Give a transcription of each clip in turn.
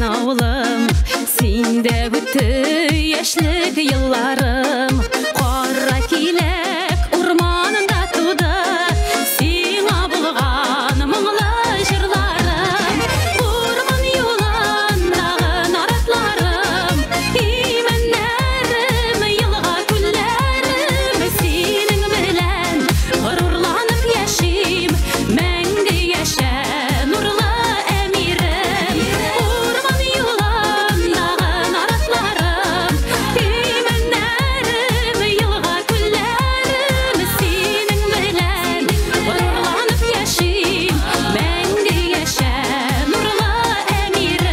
avlım sende güttü yaşlık yıllarım Qora kilek urmanında tudı Sina bulğan mınglı jırlarım Urman yulandağın aratlarım İmenlerim yılğa küllerim Senin bilen gururlanıp yaşayım Мәңгі yaşa nurlu emirim Urman yulandağın aratlarım İmenlerim yılğa küllerim Senin bilen gururlanıp yaşayım Мәңгі yaşa nurlu emirim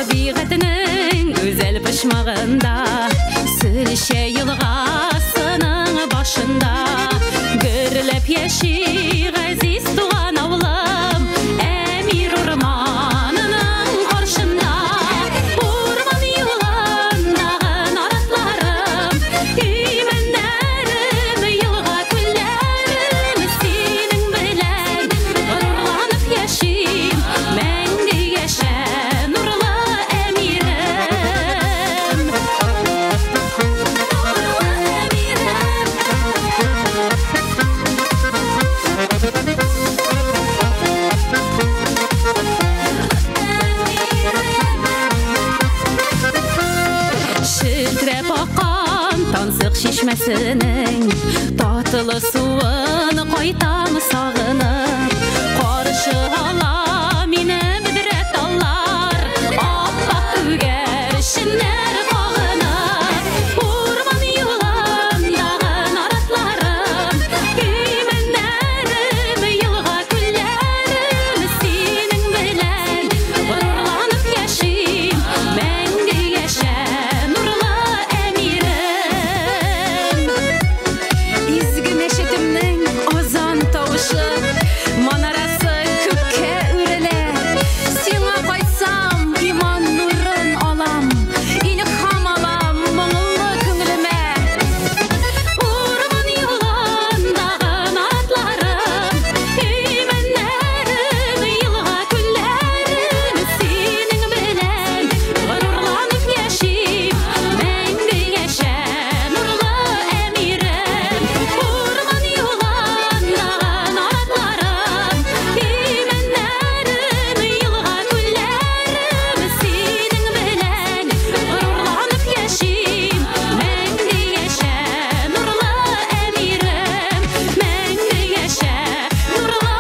Tabiatının güzel pışmağında Sülşe yılğasının başında Gürlep yeşi gaziz tuğan avlım Emir urmanının qarşında Urman yulandağın aratlarım İmenlerim yılğa küllerim Senin bilen gururlanıp yaşayım Мәңгі yaşa nurlu emirim Şiltirep akan tansık şişmesinin Tatlı suun qaytam sağınıp Qarşı ala meni müdret allar Appak üger şinler qağınıp Urman yulandağın aratlarım İmenlerim yılğa küllerim Senin bilen gururlanıp yaşayım Мәңгі yaşa nurlu emirim İzgi neşetimning ozon tovushi Manarasi ko'kka urilar Senga qo'ysam iymon nurin olam Ilhom olam mo'ngilli ko'nglime Urman yulandağın aratlarım İmenlerim yılğa küllerim Senin bilen gururlanıp yaşayım Мәңгі yaşa nurlu emirim Urman yulandağın aratlarım İmenlerim yılğa küllerim Senin bilen gururlanıp yaşayım Мәңгі yaşa nurlu emirim Мәңгі yaşa nurlu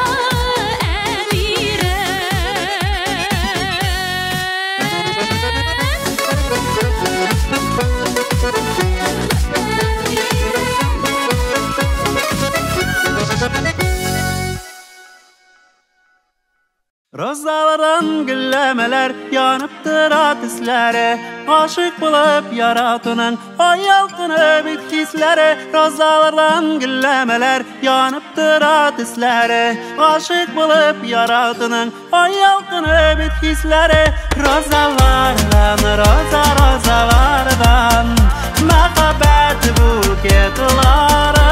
Rozalardan güllemeler yanıp tıra tüsleri Aşık bulup yaratınan hayal kınıp hisleri Rozalardan güllemeler yanıp tıra tüsleri Aşık bulup yaratınan hayal kınıp hisleri Rozalardan, rozalardan Məhəbbət buketları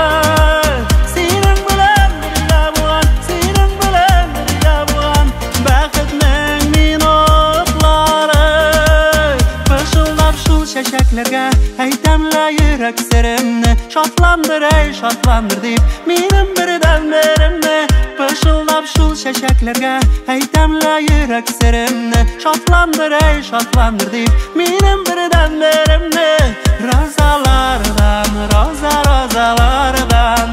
Senin bilen birga bulan, senin bilen birga bulan Bəxtning minutları Fışıldab şul şəşəklərə Aytamla yürək sirimni Şatlandır ey şatlandır deyip Menim birdən birimni Fışıldab şul şəşəklərə Aytamla yürək sirimni Şatlandır ey şatlandır deyip Menim birdən birimni Rozalardan, rozalardan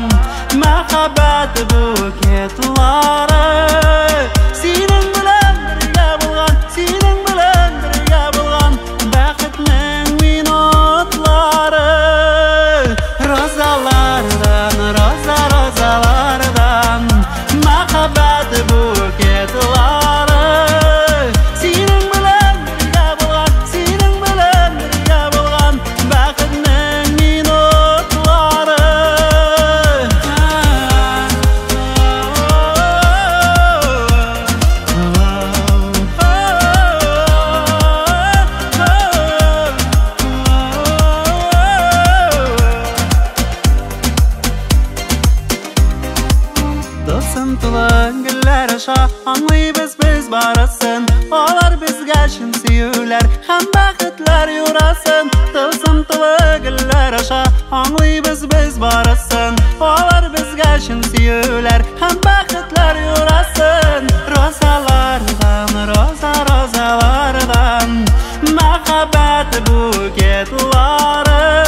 Məhəbbət buketları Senin bilen birga bulgan, senin bilen birga bulgan Bəxtning minutları Rozalardan, rozalardan Məhəbbət buketları Senin bilen birga bulgan, senin bilen birga bulgan Bəxtning minutları Tılsım tılın güller aşa Anlayız biz barasın Olar bizge şin süyüler Hem bakıtlar yurasın Tılsım tılı güller aşa Anlayız biz barasın Olar bizge şin süyüler Hem bakıtlar yurasın Rozalardan, rozalardan Muhabbet buketları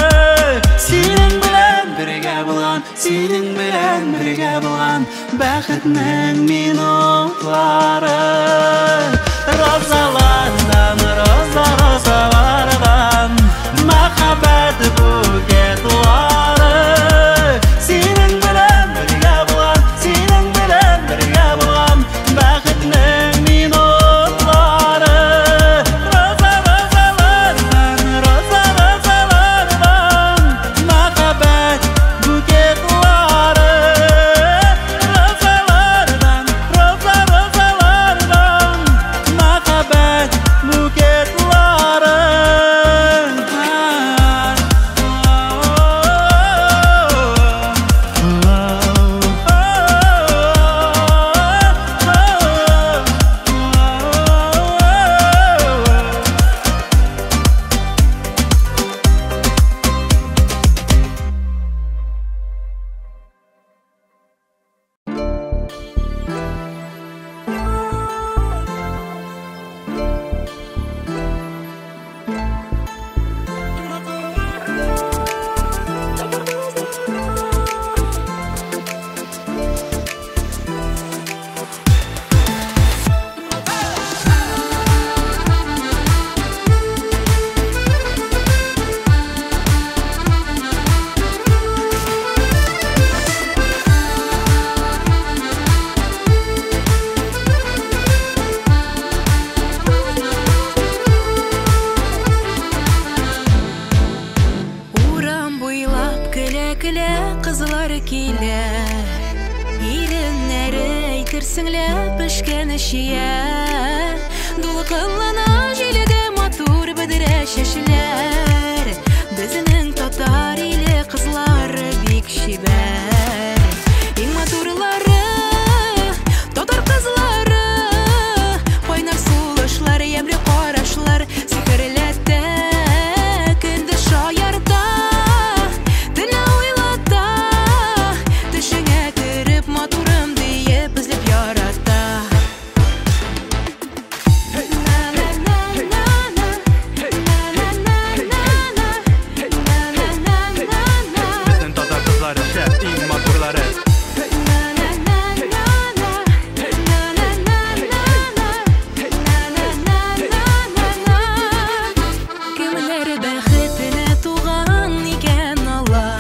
Senin bilen birge bulan Senin bilen birge bulan Baxtning minutları Rozalardan, rozalardan Muhabbet buketları Senin bilen birge bulan Senin bilen birge bulan Baxtning minutları Rozalardan, rozalardan Muhabbet buketları Rozalardan, rozalardan Muhabbet buketları Kızlar kiler Irinleri aytırsınlar pişken işiye Dulkınlana jilide matur bidire şeşiler Bizinin tatar ile kızlar bik şiber İn maturları, tatar kızları Oynar suluşlar, yemri qaraşlar Sikirlette, kündü şayarda Maturum diye bizlep yaratta Bizden tatar kızları, in maturları Kimleri bəxetine tuğan iken Allah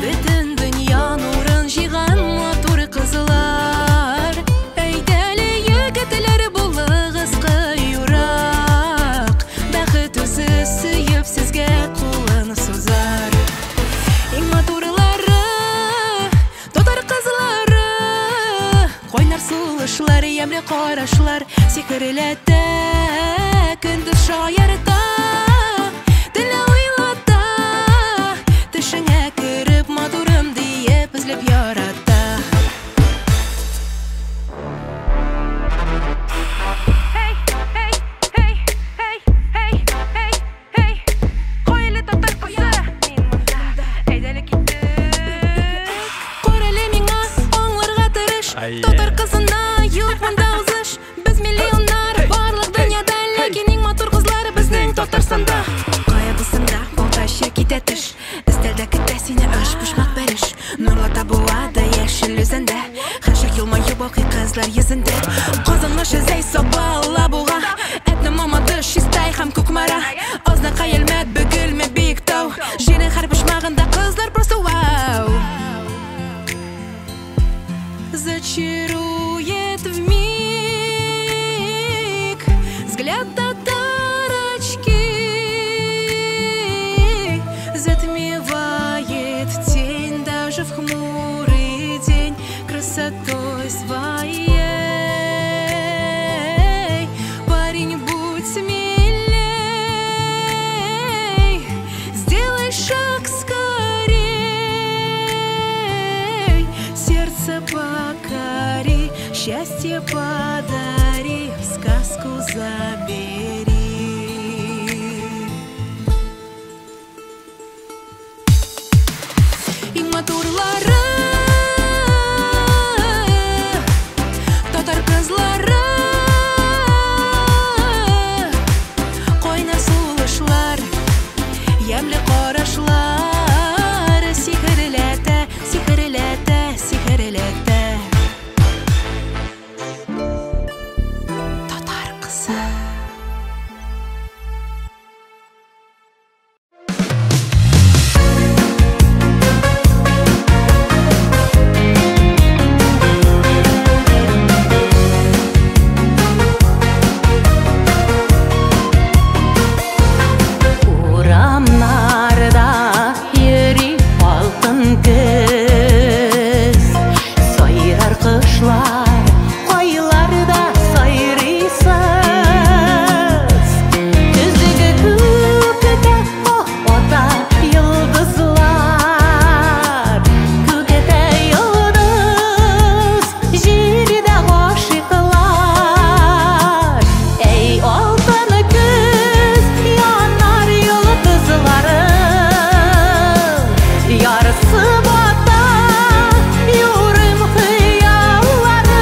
Bütün dünya nurun jiğan matur kızlar Eydeli yigitler bulığız kıyurak Bəxet özü süyüp sizge kulun suzar İn maturları, tutar kızları Koynar suluşlar, yemri qaraşlar Sikirlette, kündüz şayarda Dile uylata, tüşüne kirip Maturum diye bizlep yaratta Hey, hey, hey, hey, hey, hey, hey Koyeli tatar kızı Eydeli gittik Koreli minga, onlarga tırış Tatar kızına yok manda uzış Biz milyonlar barlık dünyada Lakin matur kızlar bizning Tatarstanda Kaya bısında bolta şirkit etiş İsterdeki desine aş puşmak beriş Nurlata buada yeşil yüzünde Haşak yılmayı bakı kızlar yüzünde Kazanmış zey soballa buğa Etne mama dış istay ham kukmara Ozna kayelmet bugülme big tav Jinin har puşmağında kızlar просто вау Зачарует вмиг Взгляд татарочки Затмевает тень Даже в хмурый день Красотой своей Парень, будь смелей Сделай шаг скорей Сердце покори, счастье подари, сказку забери. И матурлары, татар кызлары, койна сулышлар, ямле карашлар, сихерләтә, сихерләтә, сихерләтә. Татар кызы. Урамнарда йөри алтын көз, сайрар кышлар, койларда сайрыйсыз. Күзге күккә ота йолдызлар, күккә йолдыз, җирдә гашыйклар. Эй алтын көз, янар йолдызларым, ярсы бата юрым хыялларым.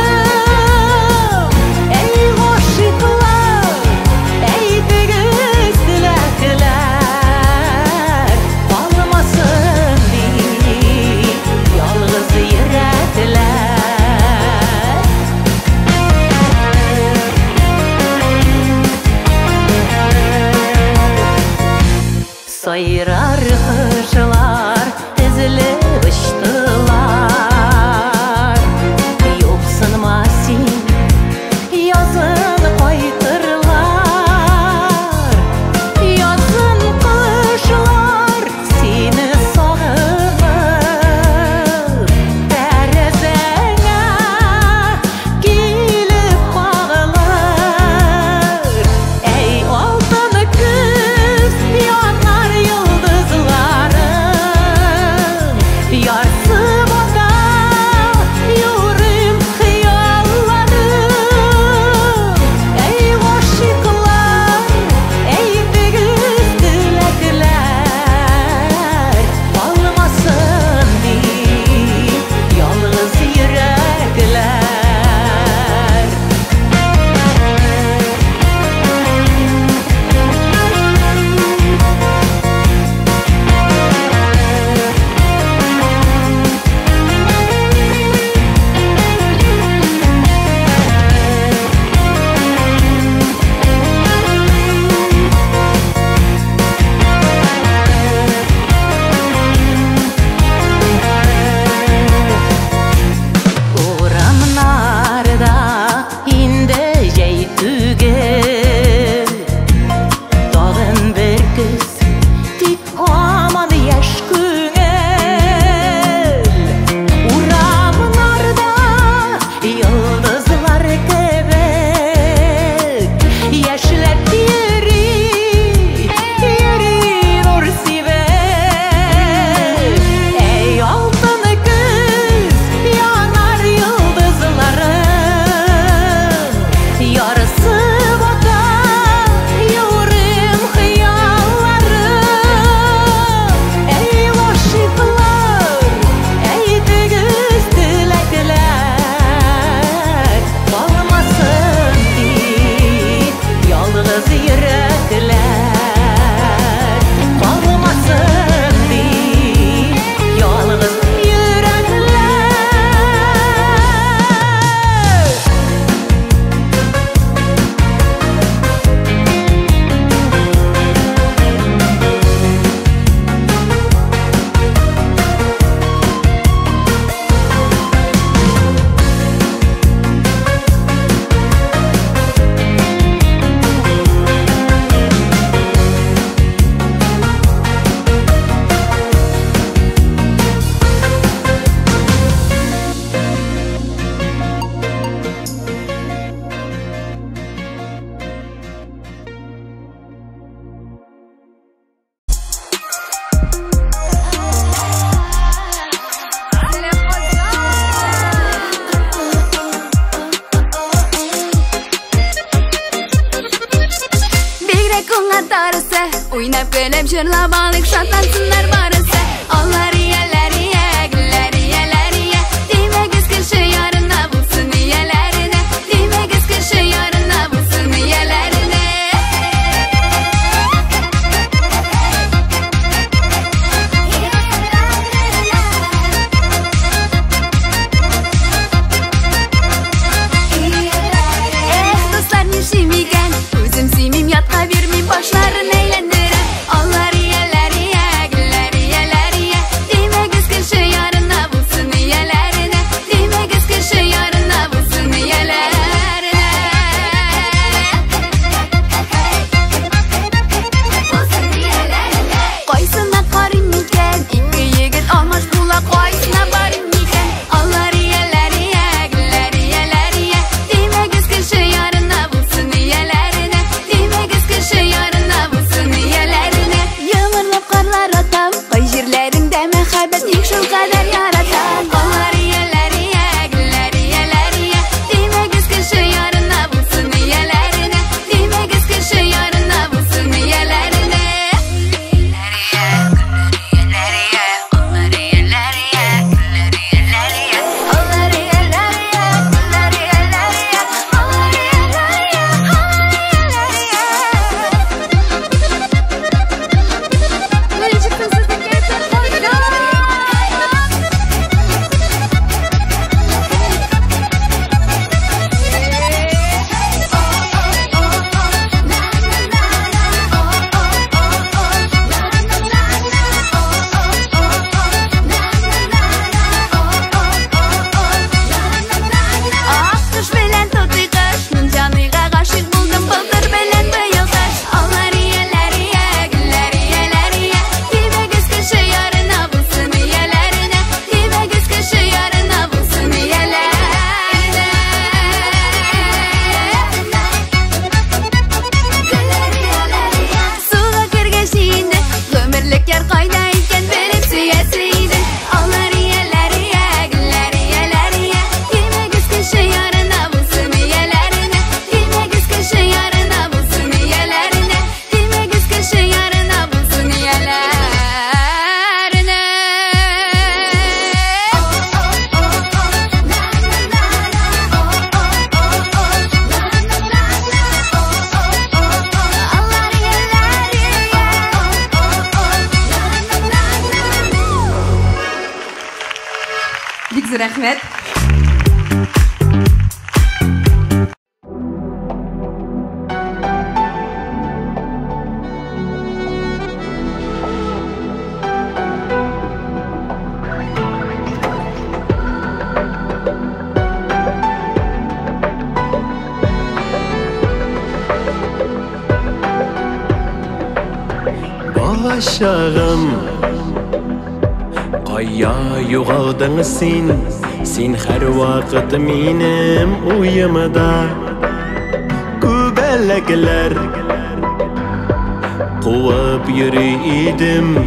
hayat darısı Oynap gülüp jırlap alık şatlansınlar barısı Onlar iyeler iye, güller iyeler iye Dime göz kırşı yarına bulsun iyelerine Dime göz kırşı yarına bulsun iyelerine Dostlar nişimigen Özüm simim yatka vermeyim başlarını eğlendiren Onlar iyeler iye, güller iyeler iye Dime göz kırşı yarına bulsun iyelerine Dime göz kırşı yarına bulsun iyelerine Koysuna karın miken İki yigit olmuş bula koysuna barın miken Onlar iyeler iye, güller iyeler iye Dime göz kırşı yarına bulsun iyelerine Dime göz kırşı yarına bulsun iyelerine Yığmırlap karlar atam Koy jirlerinde mehabet yükşül kadar yaratan Onlar iyeler iye, güller iyeler iye Dime göz kırşı yarına bulsun iyelerine Dime göz kırşı yarına bulsun iyelerine Kış bilen tutu kış Min canıga gaşık buldum Bıldır bilen bıyıl kış Onlar iyeler iye, güller iyeler iye Dime göz kırşı yarına bulsun iyelerine Dime göz kırşı yarına bulsun iyelerine Suğa kirgeşiydi Ömürlük yer kaydayken Verip süyesiydi Onlar iyeler iye, güller iyeler iye Dime göz kırşı yarına bulsun iyelerine Dime göz kırşı yarına bulsun iyelerine Dime göz kırşı yarına bulsun iyelerine Allah iyeler iye Big zor rahmet Bağışağım Qayya yoğaldın Sen her vakit benim uyumda Kübelekler Quvab yürüydim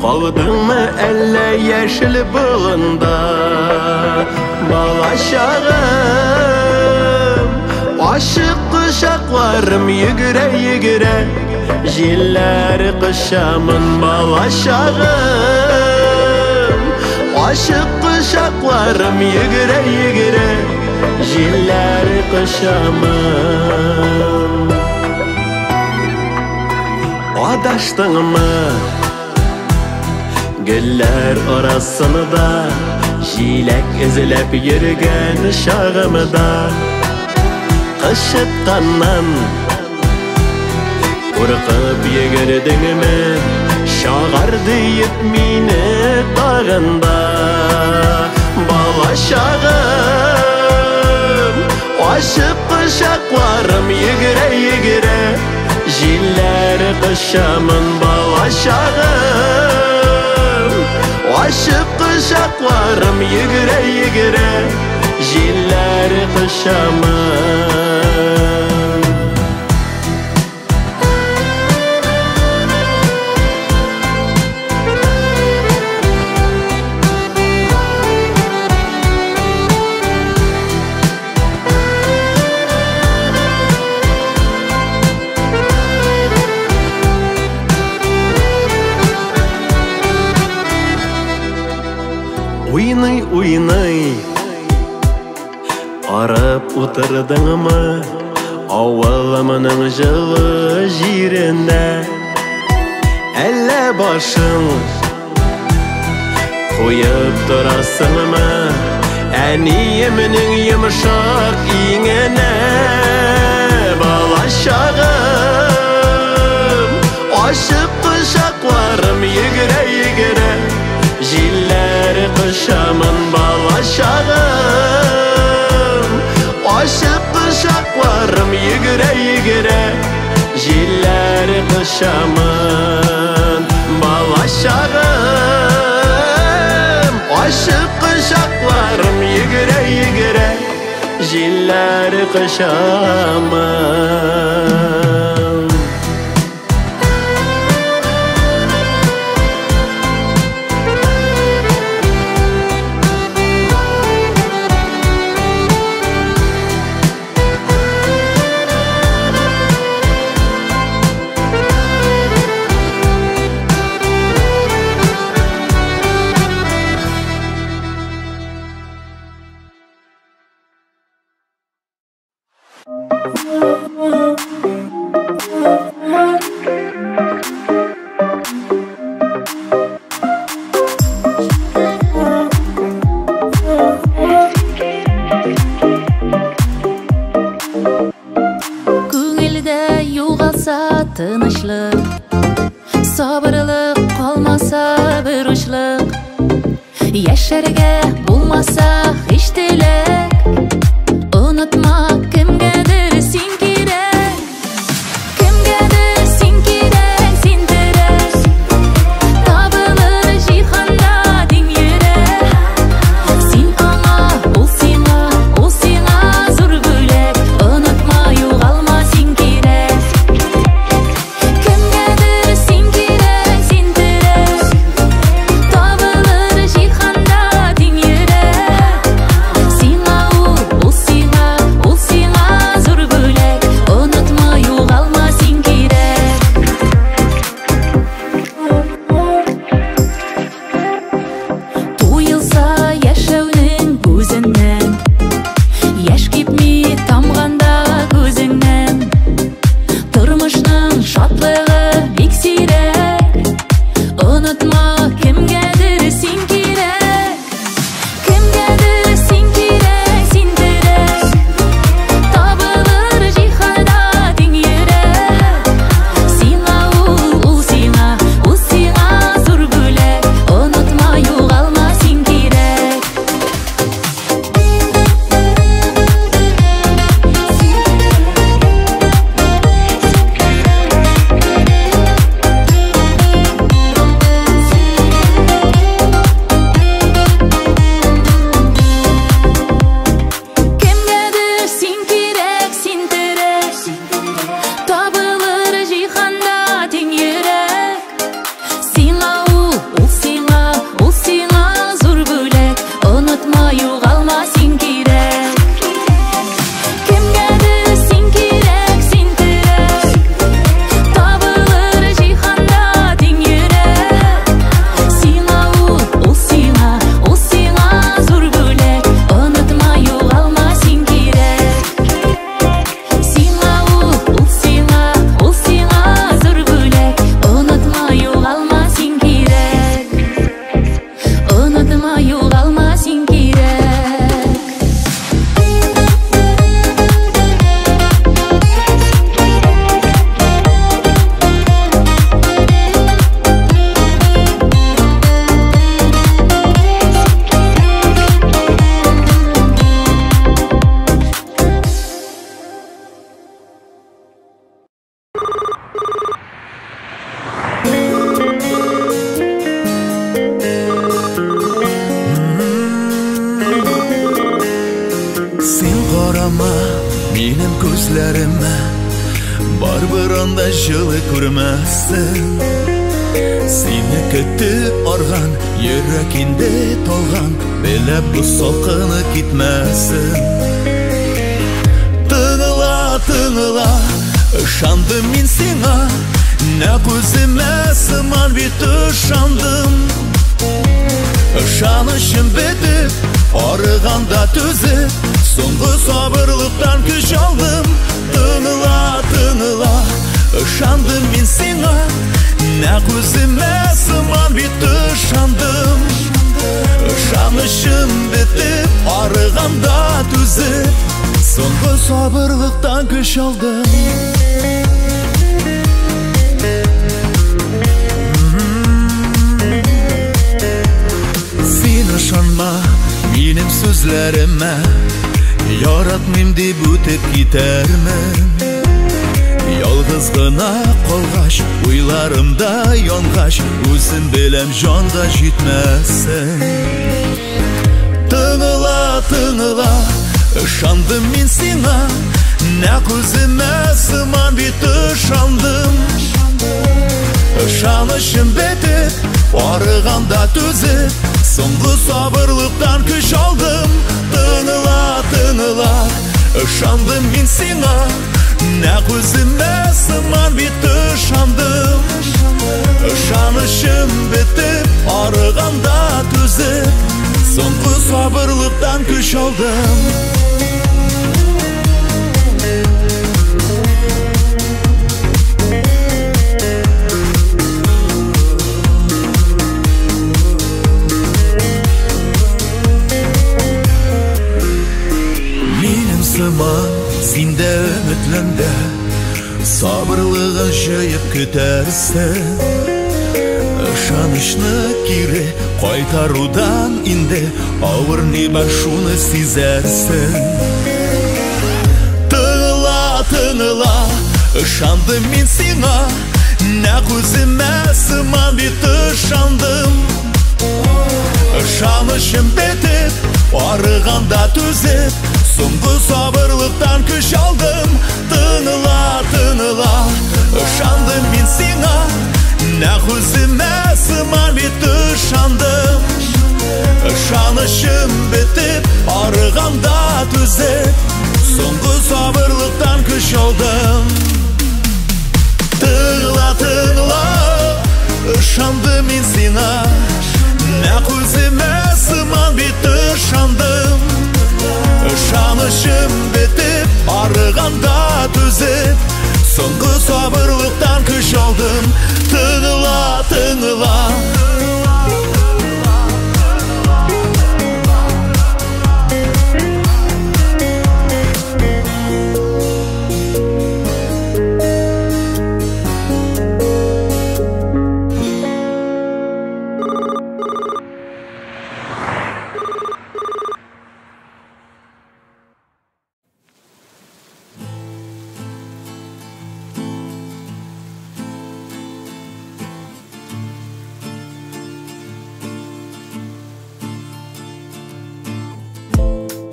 Qaldın mı elle yeşil bağında Bağışağım Aşık kuşaklarım yigire yigire Jiller kışamın bağışağım Aşık kuşaklarım yigire yigire Jiller kışamın Adaştın mı güller arasında Jilek izlep yürgen şağımda Kışıtkandan Urqıp yegirdin mi Şağar deyip mini dağında Bağışağım Aşık kuşaklarım yigire yigire Jiller kışamın bağışağım Aşık kuşaklarım yigire yigire Jiller kışamın уйный Арып утырдыңмы авылымның жылы җиренә Әллә башың куеп торасыңмы Әниемнең йомшак иңенә Балачагым Ашык кочакларым йөгерә Җилләр кышамын балачагым Ашык кочакларым йөгерә Җилләр кышамын балачагым Ашык кочакларым йөгерә Җилләр кышамын Тынычлык, сабырлык калмаса бер учлык Яшәргә булмаса һич теләк Онытма кемгәдер син кирәк Кемгәдер син кирәк, син терәк Табылыр җиһанда дин йөрәк Син аңа, ул сиңа зур бүләк Онытма, югалма син кирәк Gözlerime baribir anda жылы күрмәссең Сине көтеп арган йөрәк инде талган Беләп бу салкыны китмәссең Тыңла, ышандым мин сиңа Нә күземә сыман бит ышандым Ышанышым бітіп, арығанда түзіп, соңғы сабырлықтан күш алдым. Тыңыла, тыңыла, ышандым мен сиңа, нә көзіме сыман бит ышандым. Ышанышым бітіп, арығанда түзіп, соңғы сабырлықтан күш алдым. Ышанма менің сөзлеріме, яратмайм деп өтіп кетермін. Ялғыз ғына қалғаш, ойларымда янғаш, өзім білем жанға жетмесін. Тыңыла, тыңыла, ышандым мен сиңа, нә көзіме сыман бит ышандым. Ышанышым бітіп, арығанда түзіп, соңғы сабырлықтан күш алдым. Тыңыла, тыңыла, ышандым мен сиңа, нә көзіме сыман бит ышандым. Ышанышым бітіп, арығанда түзіп, соңғы сабырлықтан күш алдым. Сенде үмітлімді, сабырлығын жайып күтерсің. Ышанышны кері қайтарудан инде, ауыр не бар шуны сезерсің. Тыңыла, тыңыла, ышандым мен сиңа, нә көзіме сыман бит ышандым. Ышанышым бітіп, арығанда түзіп, соңғы сабырлықтан күш алдым. Тыңыла, тыңыла, ышандым мен сиңа, нә көзіме сыман бит ышандым. Ышанышым бітіп, арығанда түзіп, соңғы сабырлықтан күш алдым. Тыңыла, тыңыла, ышандым мен сиңа, нә көзіме сыман бит ышандым. Ышанышым бітіп, арығанда түзіп, соңғы сабырлықтан күш алдым. Тыңыла, тыңыла,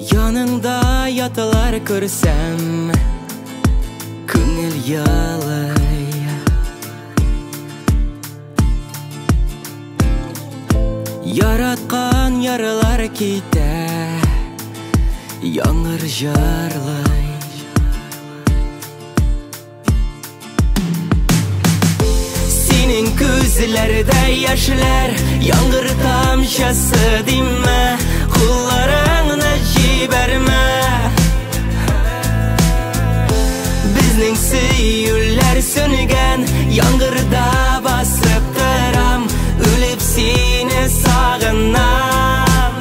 Yanыңда яталар көрсәм, күңел ялай. Яраткан яралар китә, яңыр жарлай. Синең күзләрдә яшьләр, яңгыр тамчысы диме, кулларыңны җибәрмә. Безнең сөюләр сөнгән, яңгырда басып торам, үлеп сине сагынам.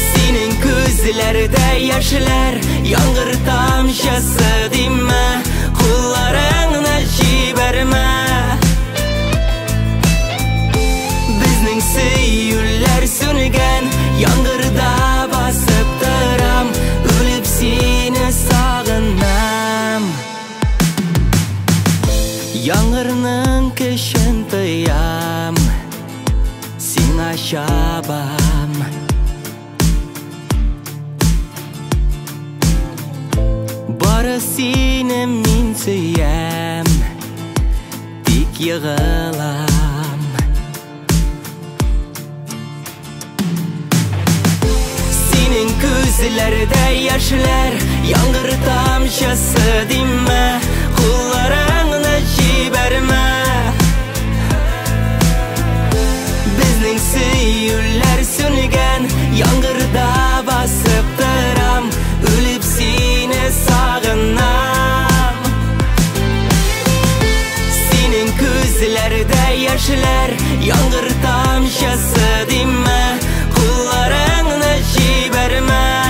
Синең күзләрдә яшьләр, яңгыр тамчысы диме, кулларыңны җибәрмә. Безнең сөюләр сөнгән, яңгырда басып торам, үлеп сине сагынам. Яңгырның көчен тоям, сиңа чабам. Бары сине мин сөям, тик егылам. Синең күзләрдә яшьләр, яңгыр тамчысы диме, кулларыңны җибәрмә. süyüller söngen Yangırda basıp tıram Ölüp sine sağınam Senin gözlerde yaşlar Yangır tamşası dimme Kullarını jiberme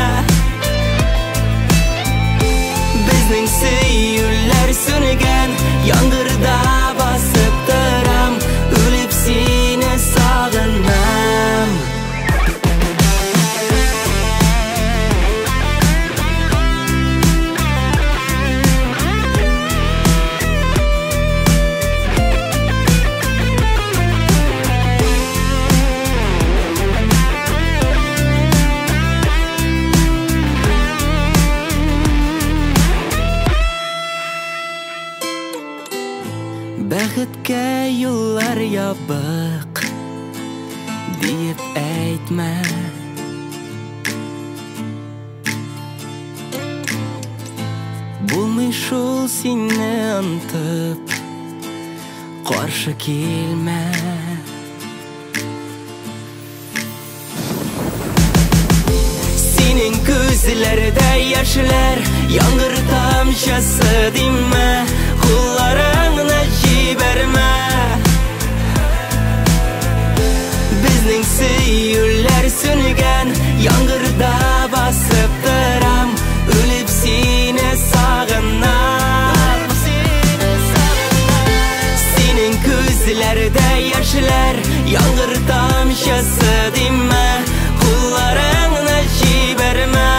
Bizning süyüller söngen Yangırda basıp tıram Ölüp sine sağınam Бәхеткә юллар ябык Диеп әйтмә Булмый шул сине ынтып Каршы килмә Синең күзләрдә яшьләр Яңгыр тамчысы диме Kullarını jiberme Bizning süyüller söngen Yangırda basıp tıram Ölüp sine sağınam Senin gözlerde yaşlar Yangır tamşası dimme Kullarını jiberme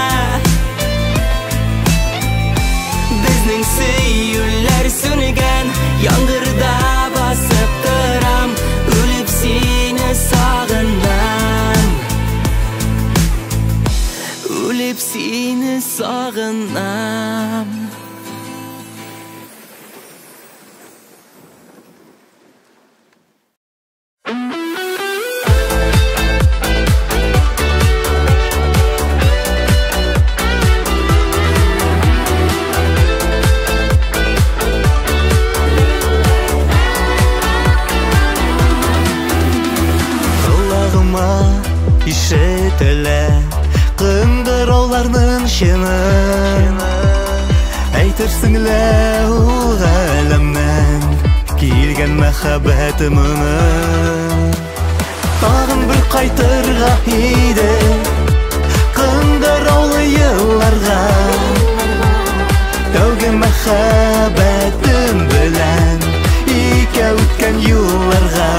Bizning süyüller söngen Yangırda basıp tıram Ölüp sine sağınam Ölüp sine sağınam Ишетеле кыңгырауларның шыны Әйтерсеңле ул галәмнән килгән мәхәббәт моны Тагын бер кайтырга иде кыңгыраулы елларга Тәүге мәхәббәтем белән икәү үткән юлларга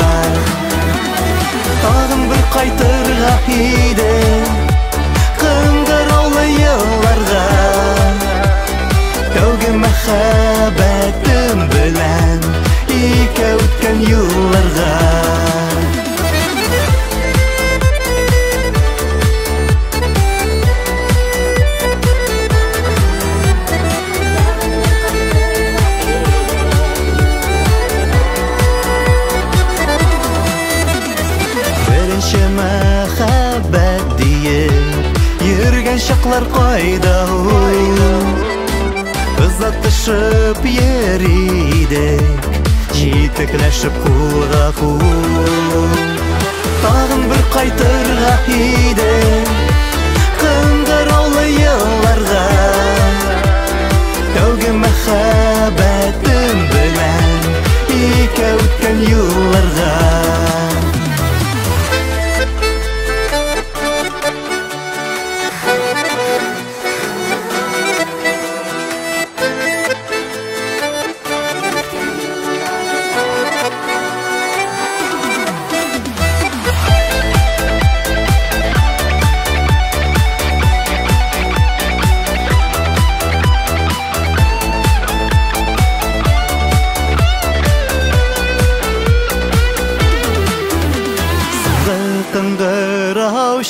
Tağın bir qaytırga ide Kıngıraulы yıllarga Tәүге мәхәббәтем белән икәү үткән юлларга Мәхәббәт диеп йөргән чаклар кайда ул Ызатышып йөри идек җитекләшеп кулга-кул Тагын бер кайтырга иде кыңгыраулы елларга Тәүге мәхәббәтем белән икәү үткән юлларга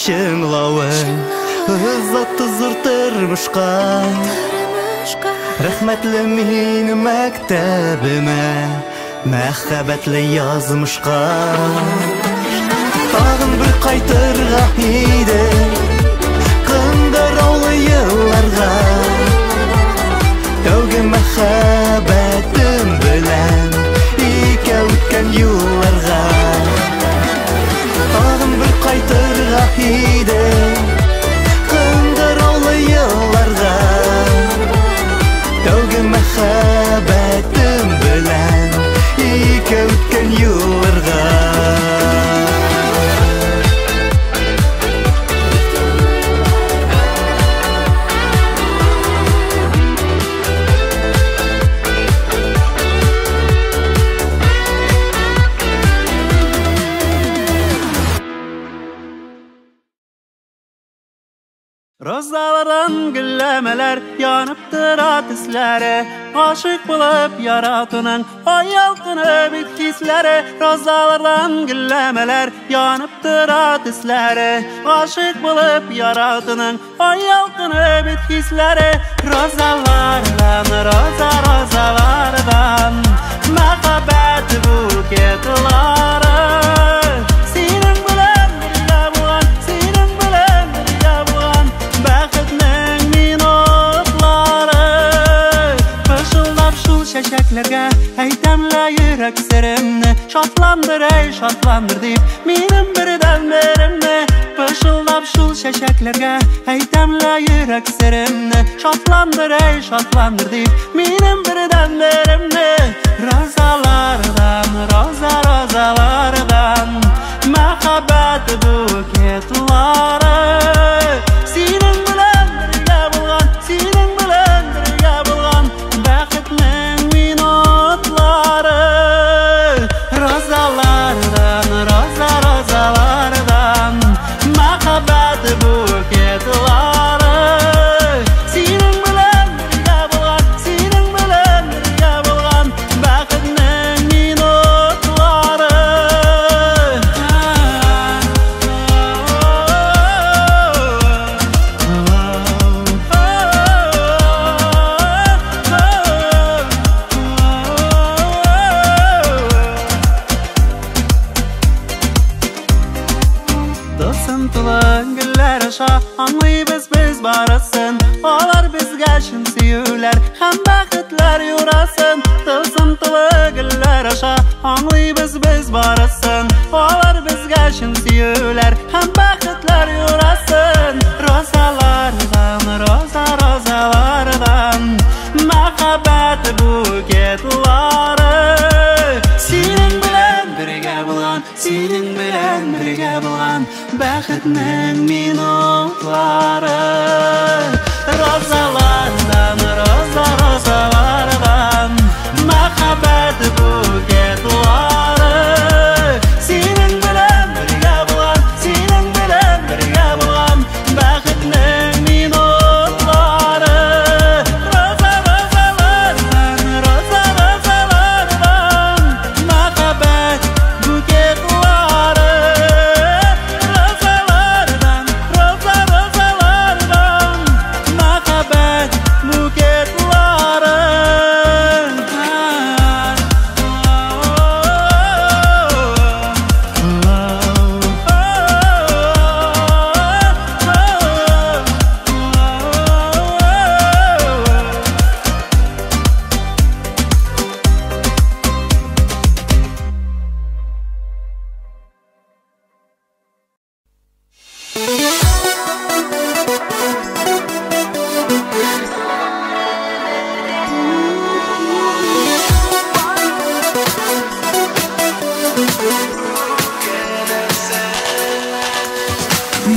Шыңлавын Ызатты зур тормышка Рәхмәтле мин мәктәбемә Мәхәббәтле язмышка Тагын бер кайтырга иде Кыңгыраулы елларга Тәүге мәхәббәтем белән икәү үткән юлларга Тагын бер кайтырга Rozalardan güllemeler yanıp tıra tislere Aşık bulup yaratınan hayaltını bitkislere Rozalardan güllemeler yanıp tıra tislere Aşık bulup yaratınan hayaltını bitkislere Rozalardan, rozalardan Mehabbet buketleri Senin bilen birge bulan, senin bilen birge bulan Bəxtning minutları Fışıldab şul şeşeklerge Eytemle yürek serimni Şatlandır ey şatlandır deyip Menim birden berimni Fışıldab şul şeşeklerge Eytemle yürek serimni Şatlandır ey şatlandır deyip Menim birden berimni Rozalardan, rozalardan Mehabbet buketleri Senin bilen birge bulgan, senin bilen birge bulgan Bəxtning minutları Rozalardan, rozalardan Mehabbet buketleri Senin bilen birge bulgan, senin bilen birge bulgan Bəxtning minutları Dılsıntılan güller aşa Anlayız biz barasın Olar bizge şun siyuler Hem bəxtler yurasın Dılsıntılı güller aşa Anlayız biz barasın Olar bizge şun siyuler Hem bəxtler yurasın Rozalardan, rozalardan Mehabbet buketleri Senin bilen birge bulan, senin bilen birge bulan Bəxtning minutları Rozalardan, rozalardan Mehabbet buketleri Senin bilen birge bulan, senin bilen birge bulan Bəxtning minutları Rozalardan, rozalardan Mehabbet buketleri Rozalardan, rozalardan Mehabbet buketleri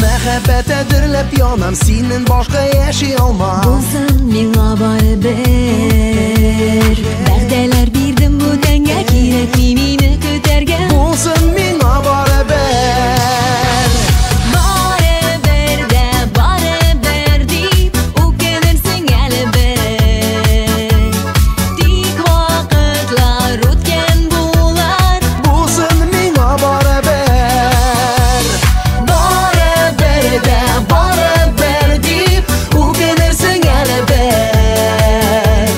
Mehabbet edirlep yanam Senin başka yaşayamam Bulsan mingla baribir Vəhdələr birdim bu dəngə Kirək mimini kötərgə Bulsun mina baribir Baribir də baribir deyib O gəlirsin əlbət Dik vaxtlar ötken bular Bulsun mina baribir Baribir də baribir deyib O gəlirsin əlbət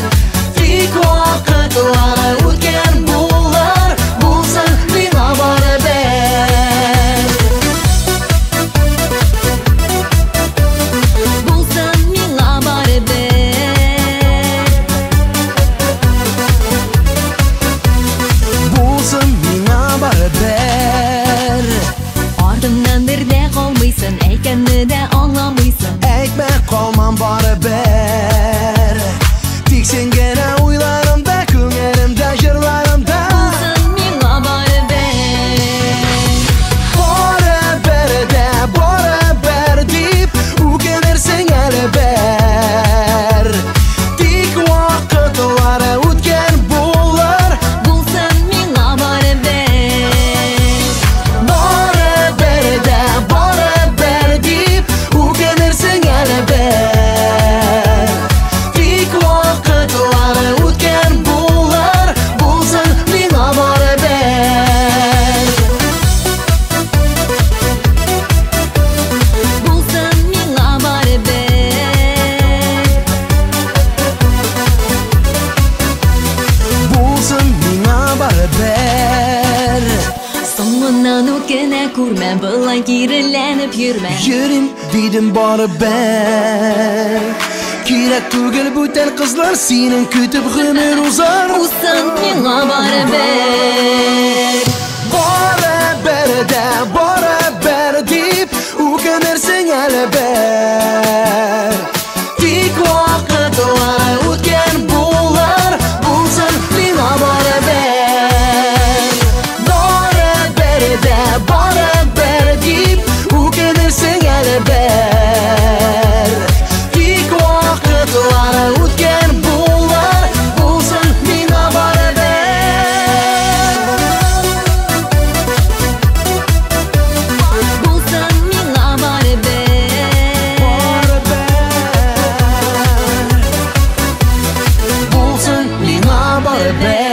Dik vaxtlar ötken bular Bulsan mina baribir Bulsan mina baribir Bulsun mina baribir Ardımdan bir de kalmıysın Eykenni de anlamıysın Ekmek kalmam baribir Tiksin gene uylarımda Küngerimde jırlarımda Bulsun mina baribir Baribir de baribir deyip U gelirsin elber Dik vakitları ötken bular Bulsun mina baribir Baribir de baribir deyip U gelirsin elber Yiğidim baraber Kirek tugel büten kızlar senin kütüp ömür uzar Usan ming'a baraber Baraber de baraber deyip Ukanırsın elber Tik vakıtlar o'tgan bunlar Bulsun ming'a baraber Baraber de baraber deyip Ukanırsın elber Tik vakıtlar o'tgan bunlar Bulsun ming'a baraber Bulsan ming'a baraber Bulsun ming'a baraber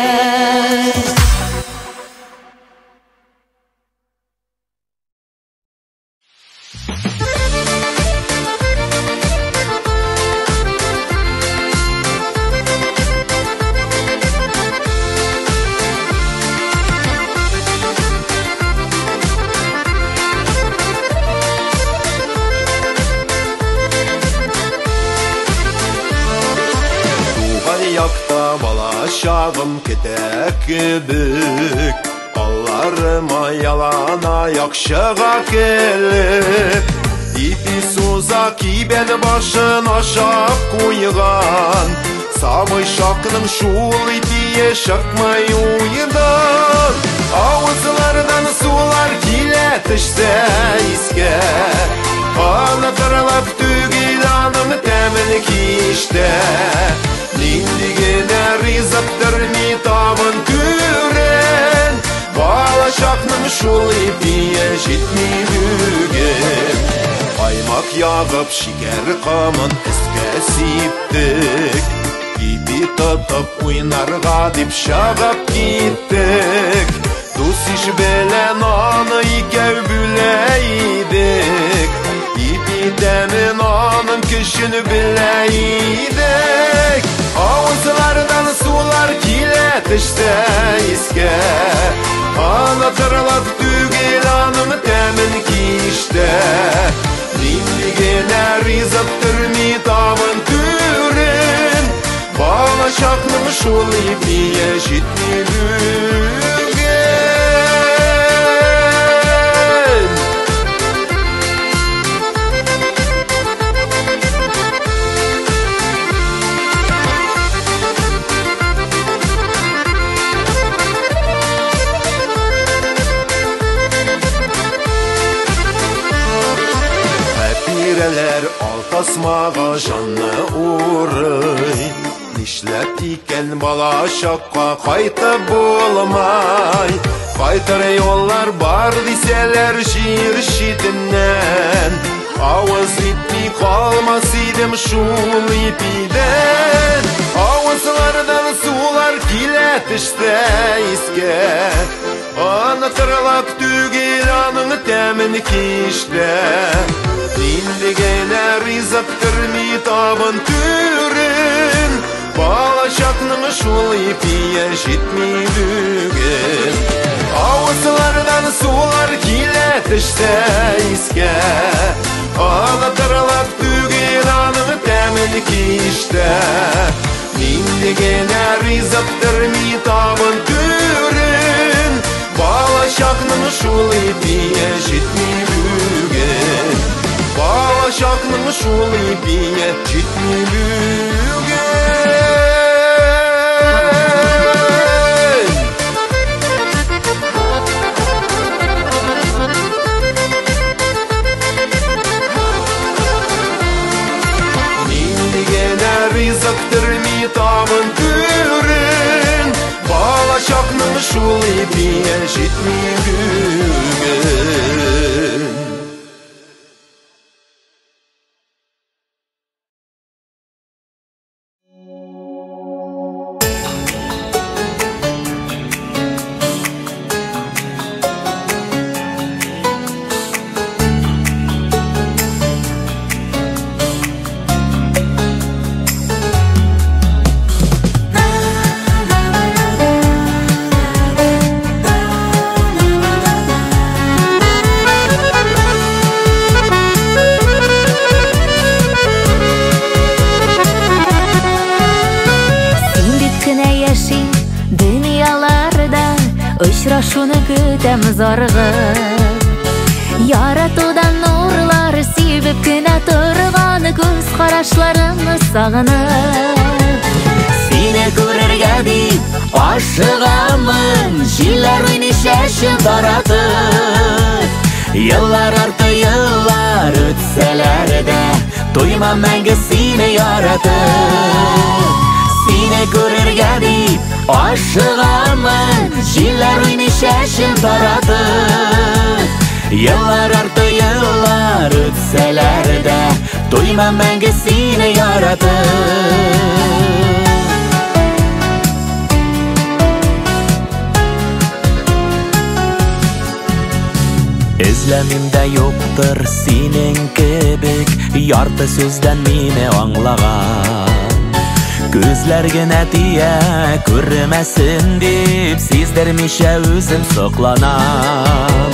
Туған якта бала шағым кетек кебек Алларыма ялан аяқ шыға келіп Ипи суза кибен башын ашап қойған Самый шақным шул ипие шықмай уйдан Ауызлардан сулар келе тішсе иске Анықтырылып түгел аның тәмін кешті Ниндігіне ризықтыр не табын көрін Бала шақның шул ипие жетмей бүгін Аймақ яғып шекер қамын іске септік Ипи тұтып ойнарға деп шағып кеттік Дос іш білен аны икеу білейдік Ипи дәмін анын күшін білейдік Ауызлардан сулар келе тішті еске Анықтырылып түгел аның тәмін кешті Ниндігіне ризықтыр не табын көрін Бала шақның шул ипие жетмей бүгін Әпирелер алтасмаға жанны урый Нишләп икен бала шаққа қайтып болмай Қайтыр yollar бар деселер жер шетінен Ауыз итмей қалмас едім шул ипиден Ауызлардан сулар келе тішті еске Анықтырылып түгел аның тәмін кешті Ниндігіне ризықтыр не табын көрін Бала шақның шул ипие жетмей бүгін Ауызлардан сулар келе тішті еске Анықтырылып түгел аның тәмін кешті Ниндігіне ризықтыр не табын көрін Бала шақның шул ипие жетмей бүгін Бала шақның шул ипие жетмей бүгін Ниндігіне ризықтыр не табын көрін Бала шақның шул ипие жетмей бүгін Очрашуны көтәміз аргып, яратудан нурлар сибеп кенә торганы күз карашларымны сагынып. Сине күрергә дип ашыгамын, җилләр уйный чәчен таратып. Еллар арты еллар үтсәләр дә, туймам мәңге сине яратып. Сине күрергә дип ашыгамын, җилләр уйный чәчен таратып. Еллар арты еллар үтсәләр дә, туймам мәңге сине яратып. Эзләмимдә юктыр синең кебек, ярты сүздән мине аңлаган. Күзләр генә тия күрмәсен дип, сиздермичә үзем сокланам.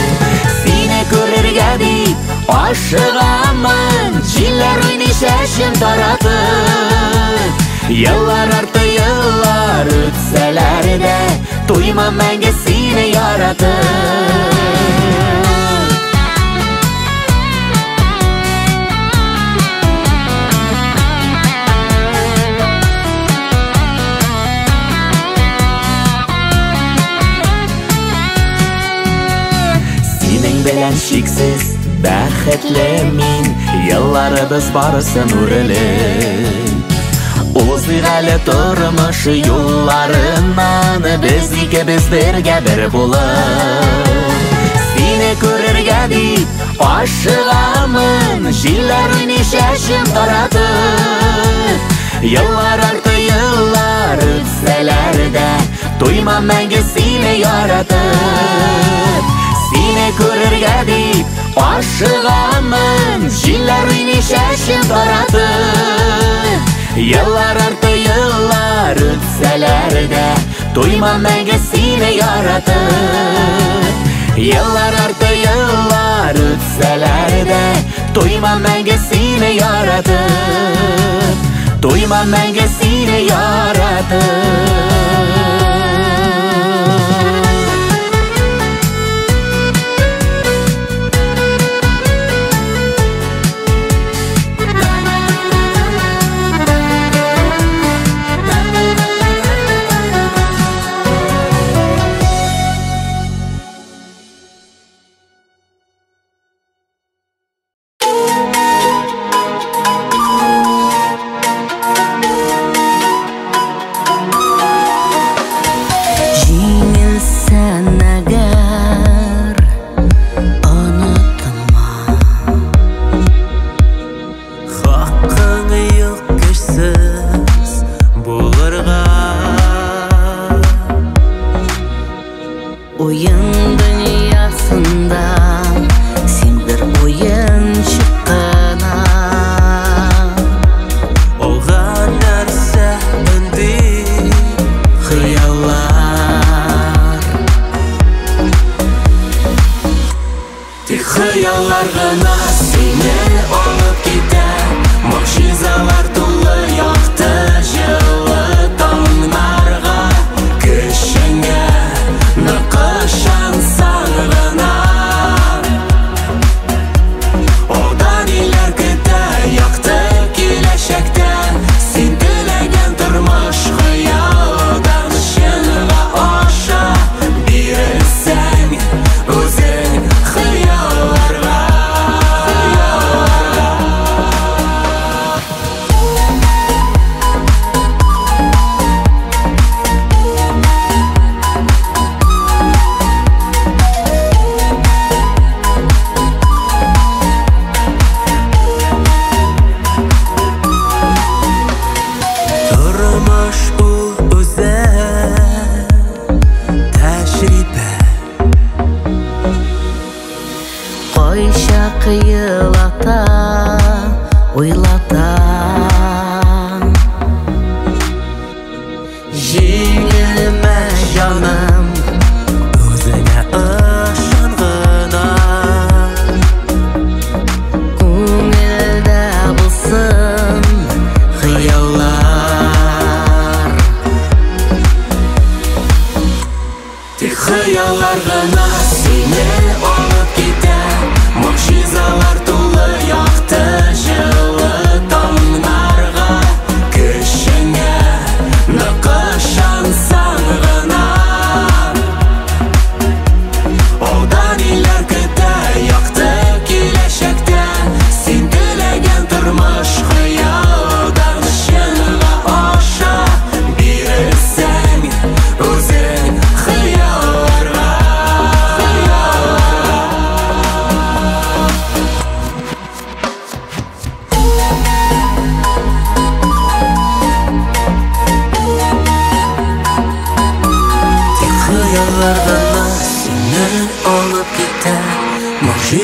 Сине күрергә дип ашыгамын, җилләр уйный чәчен таратып. Еллар арты еллар үтсәләр дә, туймам мәңге сине яратып. Белән шиксез бәхетле мин, елларыбыз барысын үрелеп. Узыйк әле тормыш юлларыннан, без икебез бергә бер булып. Сине күрергә дип ашыгамын, җилләр уйный чәчен таратып. Еллар арты еллар үтсәләр дә, туймам мәңге сине яратып. Сине күрергә дип ашыгамын, җилләр уйный чәчен таратып. Еллар арты еллар үтсәләр дә, туймам мәңге сине яратып. Еллар арты еллар үтсәләр дә, туймам мәңге сине яратып. Туймам мәңге сине яратып.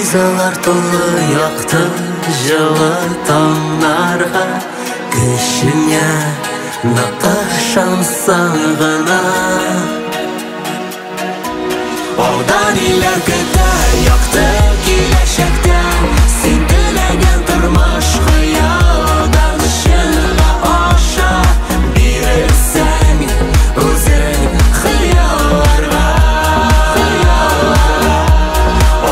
Ko'zalar to'la yoqdi жылы tonglarga Kishingga naqashansa g'ana Odanilar keta yoqdi kelashakdan Sen tilagan turmush xayoldan ishingga osha Bersang o'zing xayollarga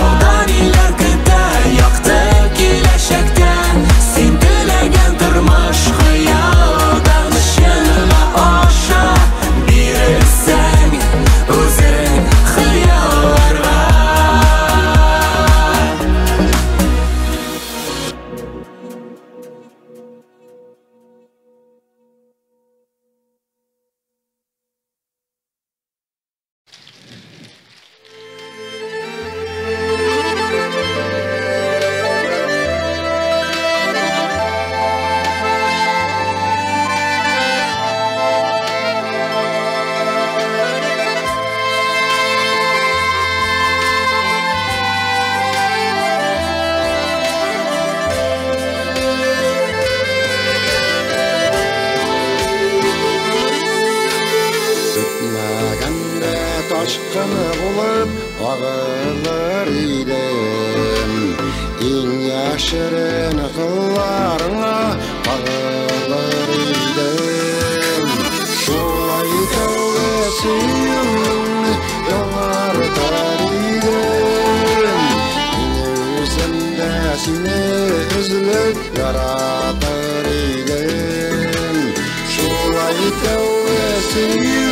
Odanilar keta yoqdi kelashakdan Sen tilagan turmush xayoldan ishingga osha Bersang o'zing xayollarga Aşkını bulup ağılır idim İn yaşırın kıllarına bağılır idim Şolay tövbesiyim yalartar idim Yüzümde seni üzülüp yaratır idim Şolay tövbesiyim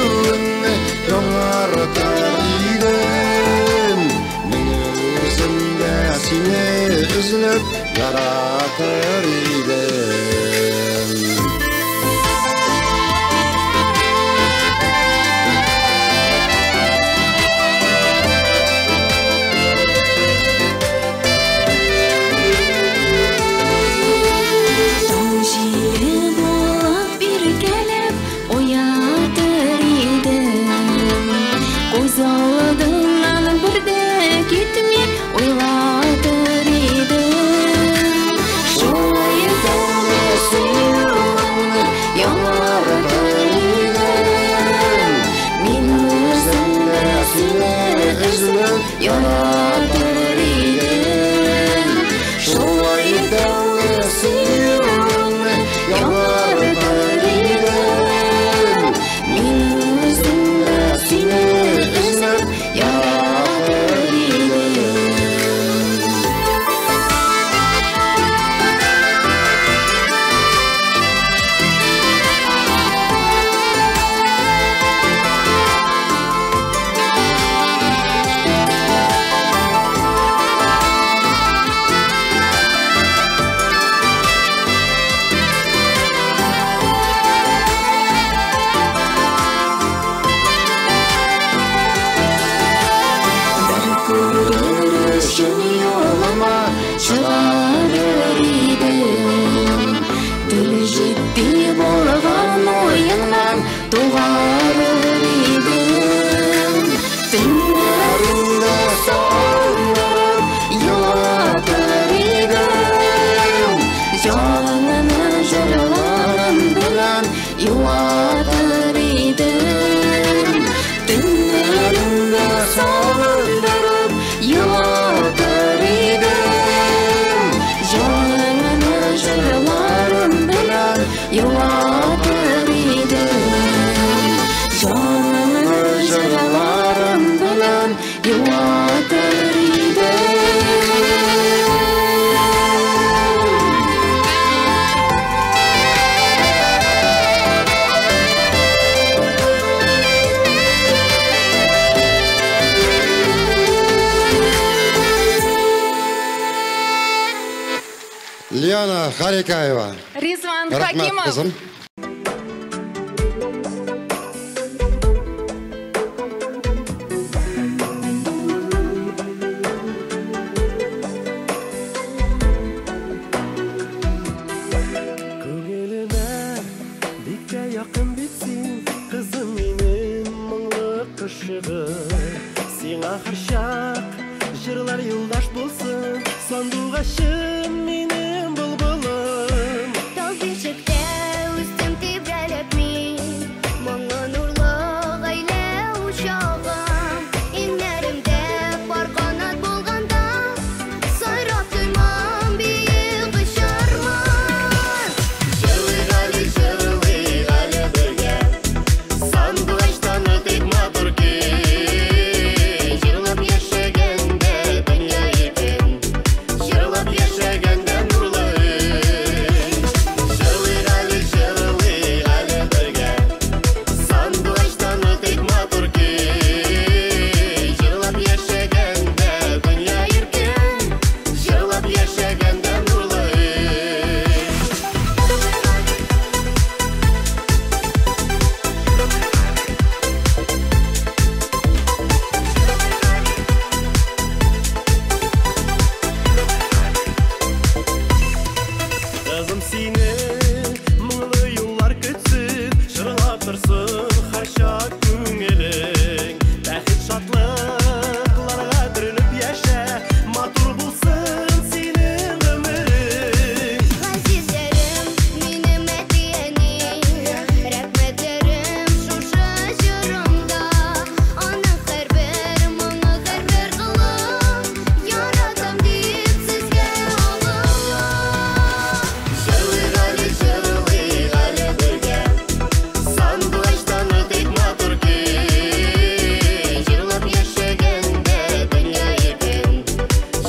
yalartar idim Yüzümde seni üzülüp yaratır idim Yaratır idim Şolay tövbesiyim yaratır idim Min yüzümde seni üzülüp yaratır idim Çağırır idim Dil ciddi bolgan oyundan doğarır idim Dinlerimde soğurum yatır idim Canını jırlarım bilen yuvatır idim Dinlerimde soğurum yatır idim Canını jırlarım bilen yuvatır idim Canını jırlarım bilen yuvatır idim Лиана Харикаева. Ризван Рахмат, Хакимов. кызым. Көңеліме бекте яқын бетсің, қызым менің мұңлы қышығы. Сен ақыр шақ жырлар юлдаш болсын, сандуғашым менің бұлбұлым. Тау бешікте үстім тебрелеп мен, мұңы нұрлы ғайле ұшағым. Инлерімде бар қанат болғанда, сайрап тұймам биік ұшарман. Жылы ғали бірге, сандуғаштан өтек матур күй. Жырлап яшагенде дүния екен, жырлап яшагенде нұрлы үй. Жылы ғали бірге, сандуғаштан өтек матур күй. Жырлап яшагенде дүния екен, жырлап яшагенде нұрлы үй. Қызым сені мұңлы юллар күтсін, жырлап тұрсын қашақ көңілің. Бәхет шатлықларға түріліп яша, матур болсын сенің өмірің. Ғазизлерім, менің мәдиенім, рәхметлерім шушы жырымда. Оның әрбір мұңы, әрбір қылым, яратам деп сізге ұлым. Жылы ғали бірге, сандуғаштан өтек матур күй. Жырлап яшагенде дүния екен,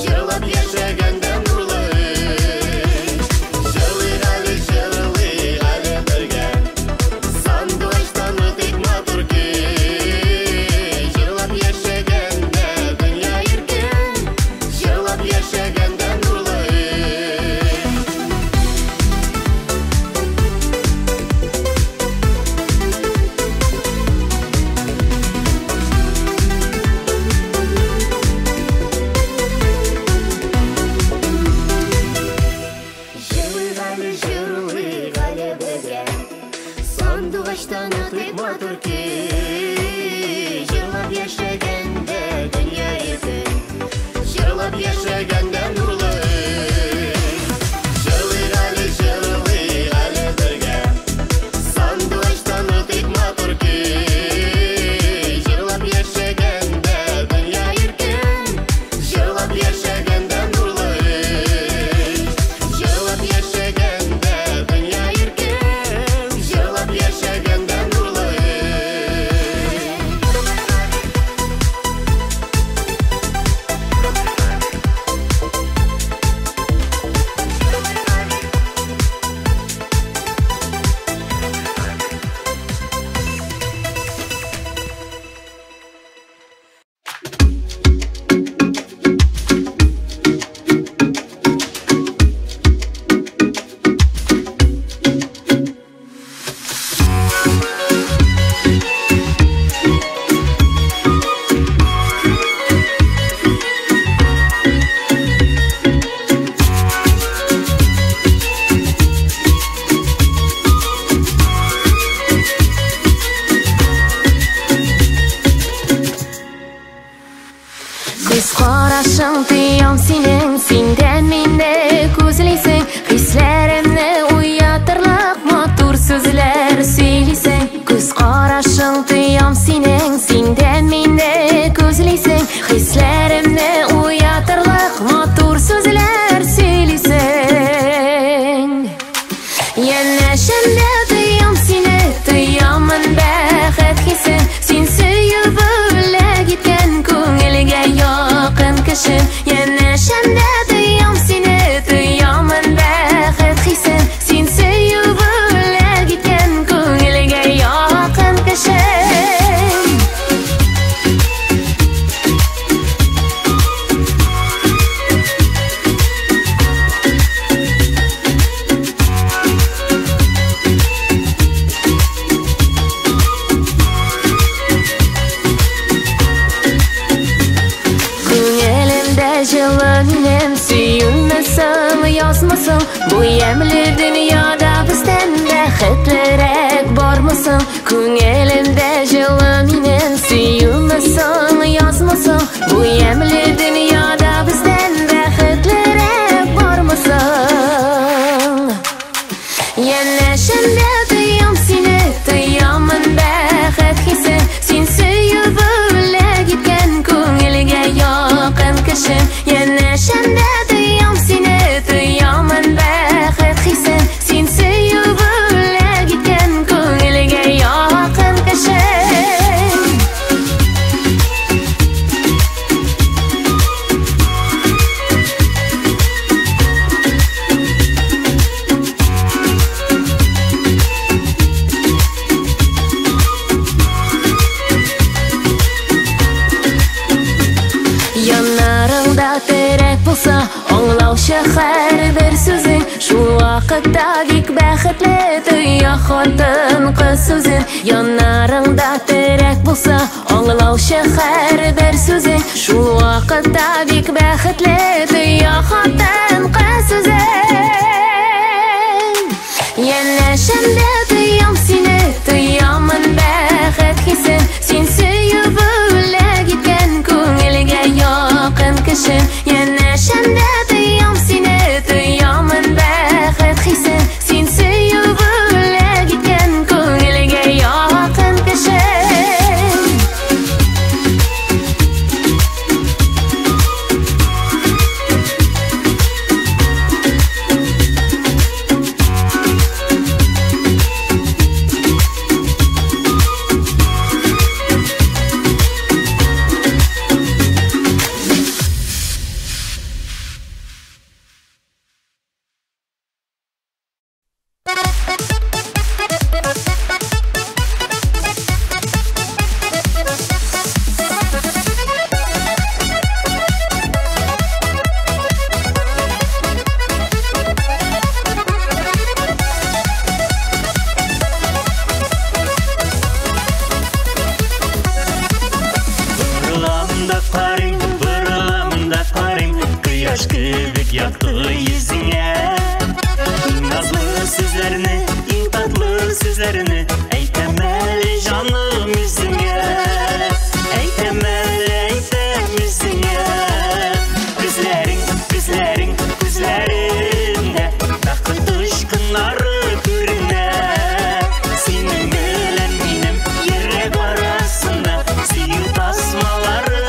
жырлап яшагенде нұрлы үй. Жылы ғали бірге, сандуғаштан өтек матур күй. Жырлап яшагенде дүния екен, жырлап яшагенде нұрлы үй. Жылы ғали бірге, сандуғаштан өтек матур күй. Жырлап яшагенде дүния екен, жырлап яшагенде нұрлы үй. Жылы ғали бірге, сандуғаштан өтек матур күй. Жырлап яшагенде дүния екен, жырлап яшагенде нұрлы үй. Жырлап яшагенде дүния екен, жырлап яшагенде нұрлы үй. Көз қарашың тыям сенің, сенден менде көзілейсің. Хисләремне уятырлық матур сөзләр сөйлейсің. Көз қарашың тыям сенің, сенден менде көзілейсің. Хисләремне уятырлық матур сөзләр сөйлейсің. Янәшәмдә тыям сені, тыямын бәхет хисен. Сен сөйіп үләк еткән көңілге яқын кішін. Янәшәмдә тыям сені, тыямын бәхет хисен. Сен сөйіп үләк еткән көңілге яқын кішін. Жылынем сүйінмесің, язмысың. Bu емлі dünyada бізден бәхетлірек бармысың? Көңелімде жылы менен сүйінмесің, язмысың. Bu емлі dünyada şende duyam seni Duyaman bəxət hissin Sen söyüp öyle gitken Köngülge yakın kışın Yana şende duyam seni Duyaman bəxət hissin Sen söyüp öyle gitken Köngülge yakın kışın Yanlarında terek bulsa Anlauşı her bir sözün Şu vakitta bik bəxetli Dünya xotun kız sözün Yanlarında terek bulsa Anlauşı her bir sözün Şu vakitta bik bəxetli Dünya xotun kız sözün Yana şende duyam seni Duyaman bəxət hissin Sen söyüp öyle gitken Köngülge yakın kışın Yana şende duyam seni Duyaman bəxət hissin Sen söyüp öyle gitken Köngülge yakın kışın Vırılamında qarayım Kıyaş kibik yaktı yüzüne Nazlı sözlerini, tatlı sözlerini Eytemeli canım yüzüne Eytemeli yüzüne Gözlerin, gözlerin, gözlerinde Bakın düşkünları görüne Senin bilen benim yürek arasında Siyu tasmaları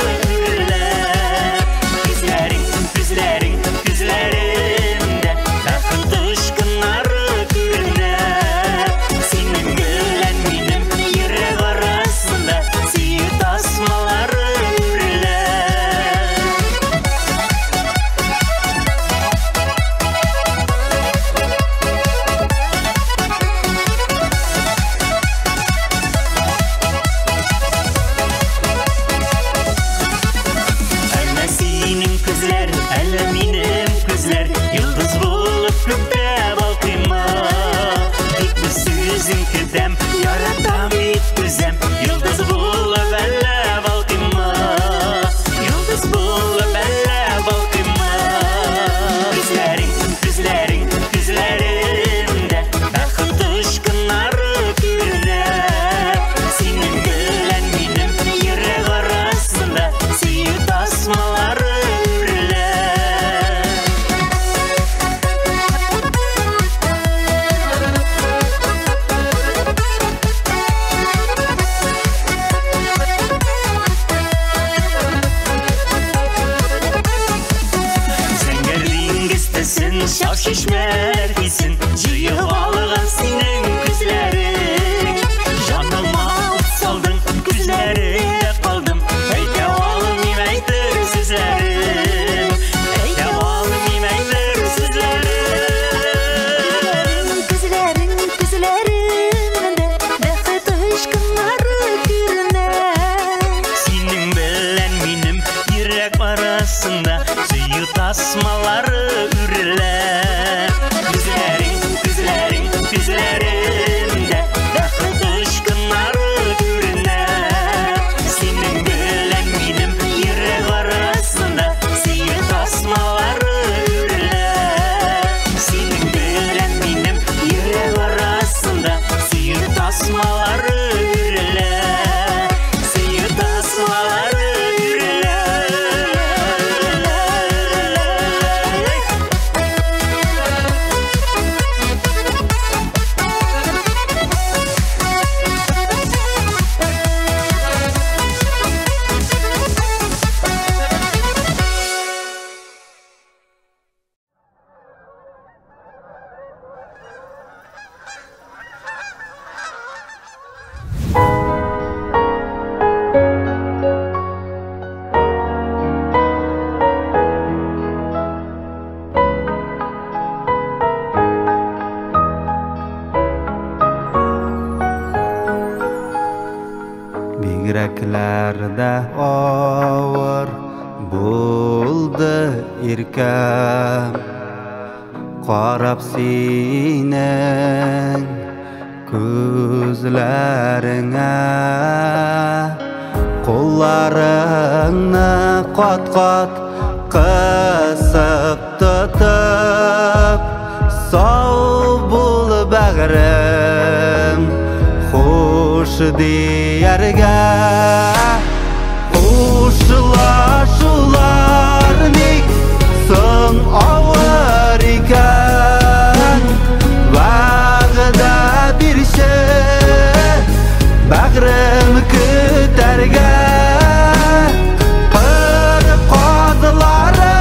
gözlerimde Bakın düşkünları görüne Senin bilen benim yürek arasında Siyu tasmaları görüle Әлі senin közler, әлі benim közler Yıldız bulup gökte balkıyma Tek bir sözün kedem, yaratam etközem Yıldız bulup әлі balkıyma Yıldız bulup әлі balkıyma Gözlerin, gözlerin, gözlerimde Bakın düşkünları görüne Senin bilen benim yürek arasında Siyu tasmaları örüle yüreklerde ağır buldu irkem qarab sinen gözlerine kollarını qat-qat qısıp tutup sağ bul bağrım hoş diyerge hoşlaşular nik son ağır iken vağda bir şey bağrım küterge qırıp qazıları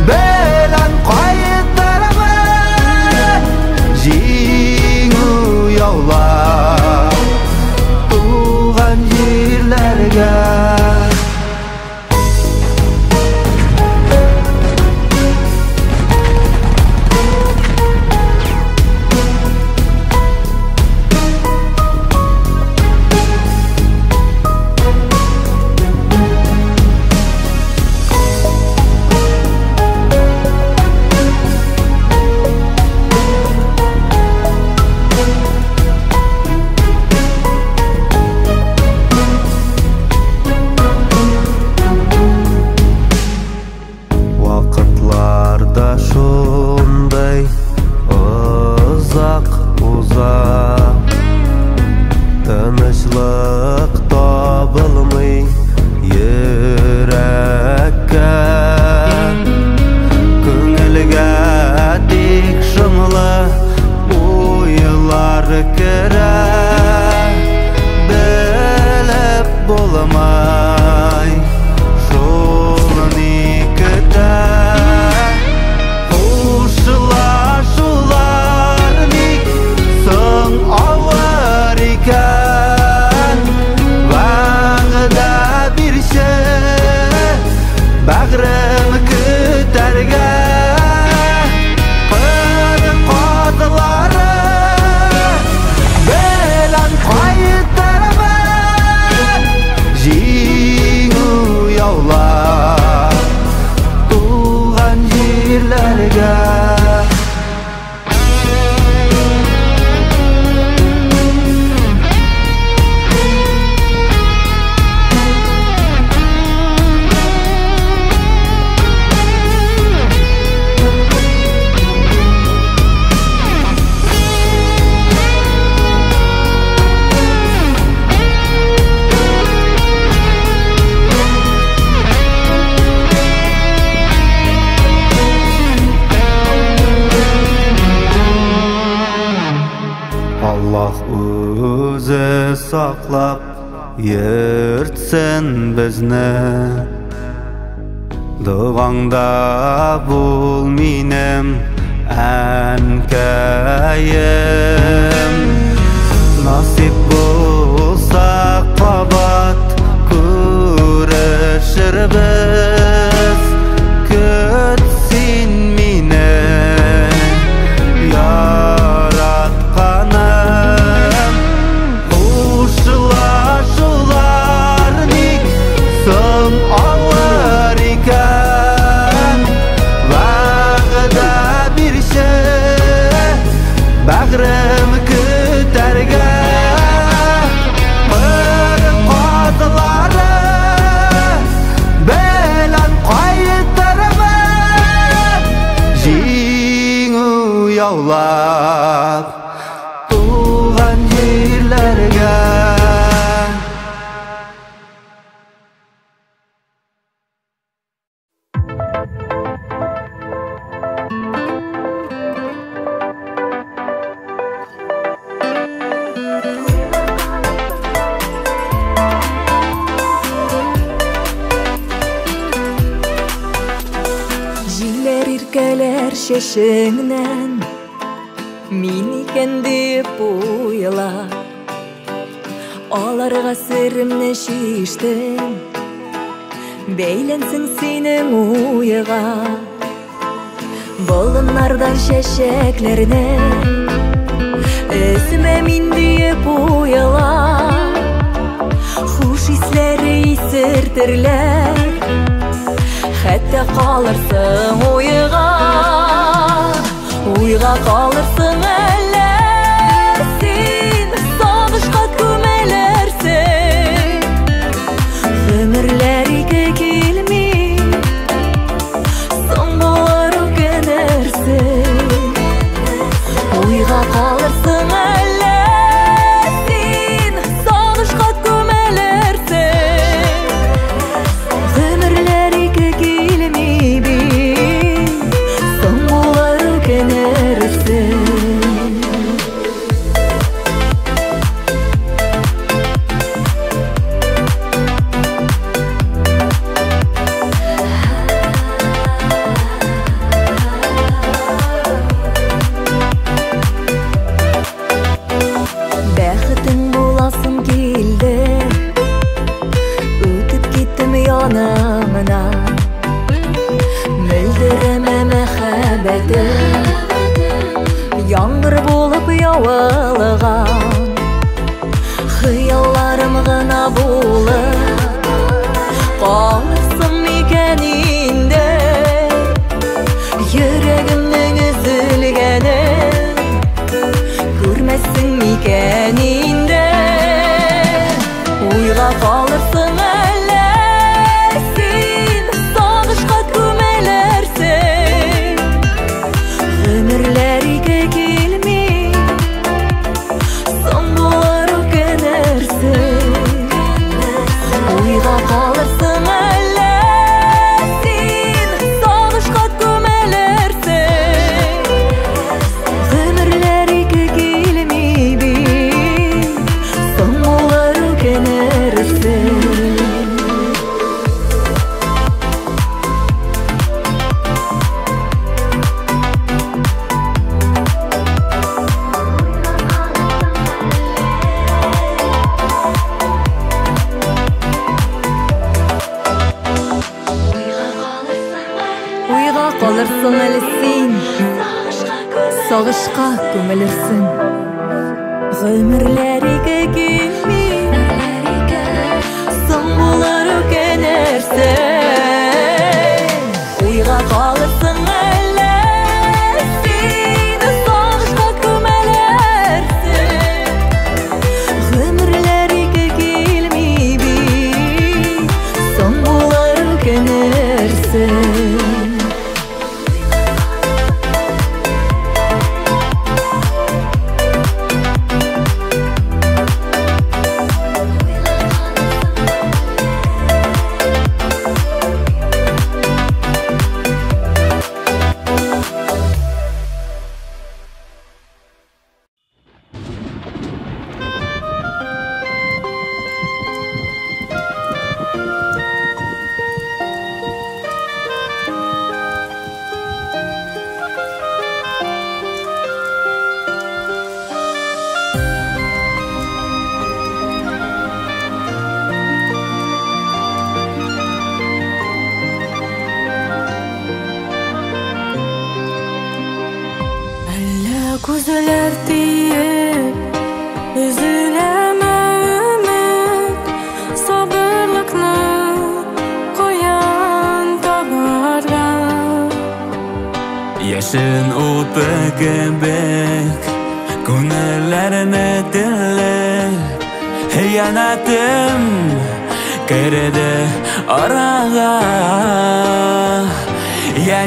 belen qaytarma jiğu yollar tuğan yerlerge saqlab yırtsın bizni Doğanda bul minim ənkəyim Nasip bulsa qabat görüşür biz Kütsin mini yaratqanım Uşulaşularnik son ağır iken Vağda bir şey bağrım küterge Qırqadıları belen qaytarma Jiğu yavlab tuğan yerlerge Şeşiңнен Мен екен деп ойла Аларға сырымны шештім Бейленсің сенің ойыға Болынардан шешеклеріне Өзіме мен деп ойла Күңелдерләр Хәтта калырсың Уйга калырсың әллә Син сагышка күмелерсең Гомерләр ике килми Соң булыр үкенерсең Уйга калырсың әллә Син сагышка күмелерсең Гомерләр ике килми бит Соң булыр үкенерсең Бәхетең буласың килде Үтеп киттем янымнан Мөлдерәмә мәхәббәтем Яңгыр булып явылган Хыялларым гына булып Калырсың микән инде Йөрәгемнең өзелгәнен Күрмәссең микән инде Уйга калырсың әллә Син сагышка күмелерсең Гомерләр ике килми Соң булыр үкенерсең Уйга калырсың әллә Син сагышка күмелерсең Гомерләр ике килми бит Соң булыр үкенерсең Уйга калырсың әле син Сагышка күмелерсең Гомерләр ике килми Соң булыр үкенерсең Уйга калырсың әле Син сагышка күмелерсең Гомерләр ике килми бит Соң булыр үкенерсең Күзләр тиеп Üzülәмә өмет Сабырлыкны Каян табарга Яшен уты кебек Күңелләрне телләп Хыянатым керде арага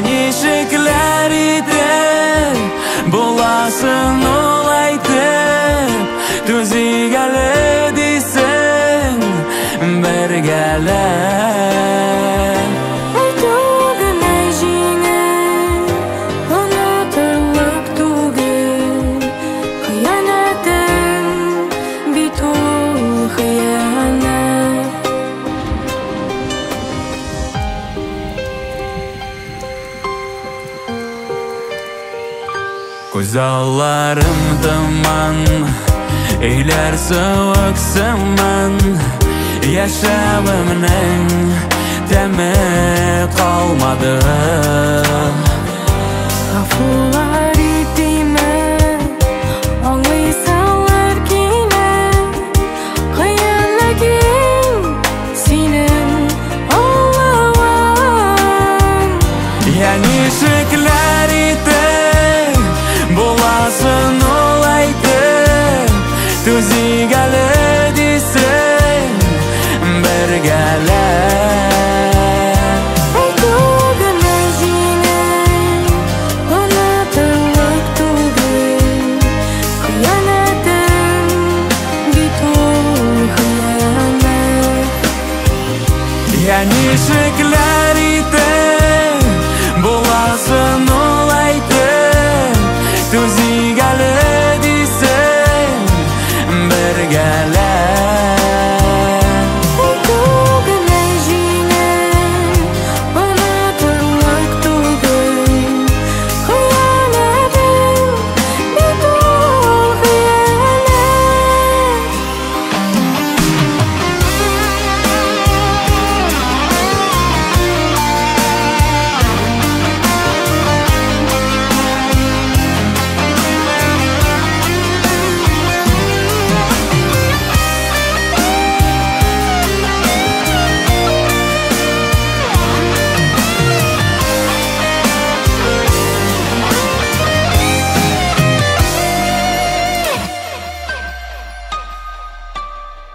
Ничекләр итеп Буласың улайтып Түзигәле дисең Бергәлә Күзалларым тыман, өйләр суык сыман, яшәвемнең тәме калмады. Гафулар итимә, аңлыйсыңлар кинә, кыянлыгың синең Хыянатым бит ул хыянат. Нишекләр итеп буласын ул әйтеп, түзигәле дисен бергәләп. Түгеле җиңел, онытырлык түгел. Хыянатым бит ул хыянат.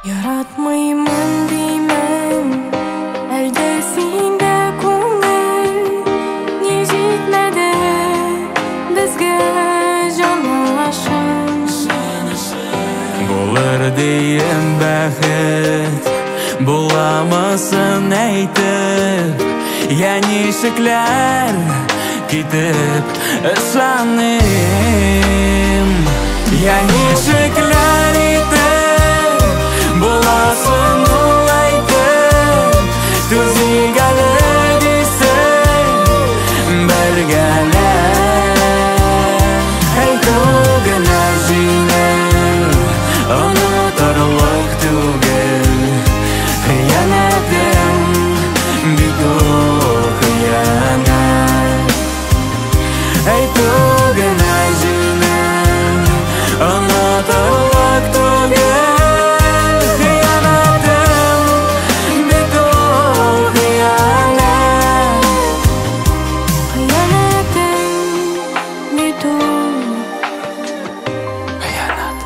Яратмыймын деймін, әлде синдә күңел не җитмәде безгә җанлашып. Булыр дигән бәхет буламасын әйтеп, нишекләр китеп ышаныйм. Нишекләр итеп буласын ул әйтеп, түзигәле дисен бергәләп. Әйтү генә җиңел, онытырлык түгел. Хыянатым бит ул хыянат. Әйтү генә җиңел, онытырлык түгел. Хыянатым бит ул хыянат. Хыянатым бит ул Хыянат.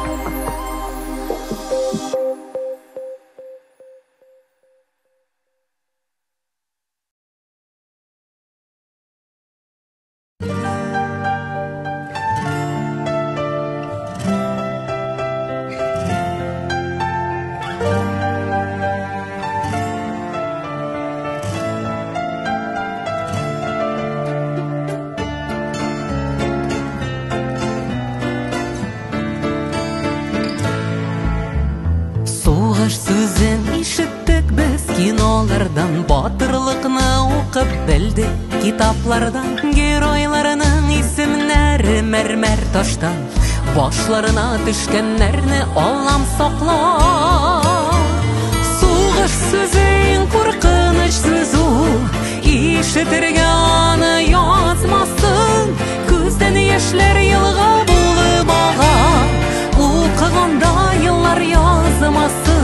Сугыш сүзен ишеттек без кинолардан, батырлыкны укып белдек китаплардан. Геройларының исемнәре мәрмәр таштан, башларына төшкәннәрне Аллам саклар. Сугыш сүзен куркыныч сүз ул, ишетергә аны язмасын. Күздән яшьләр елга булып ага, укыганда еллар язмасын.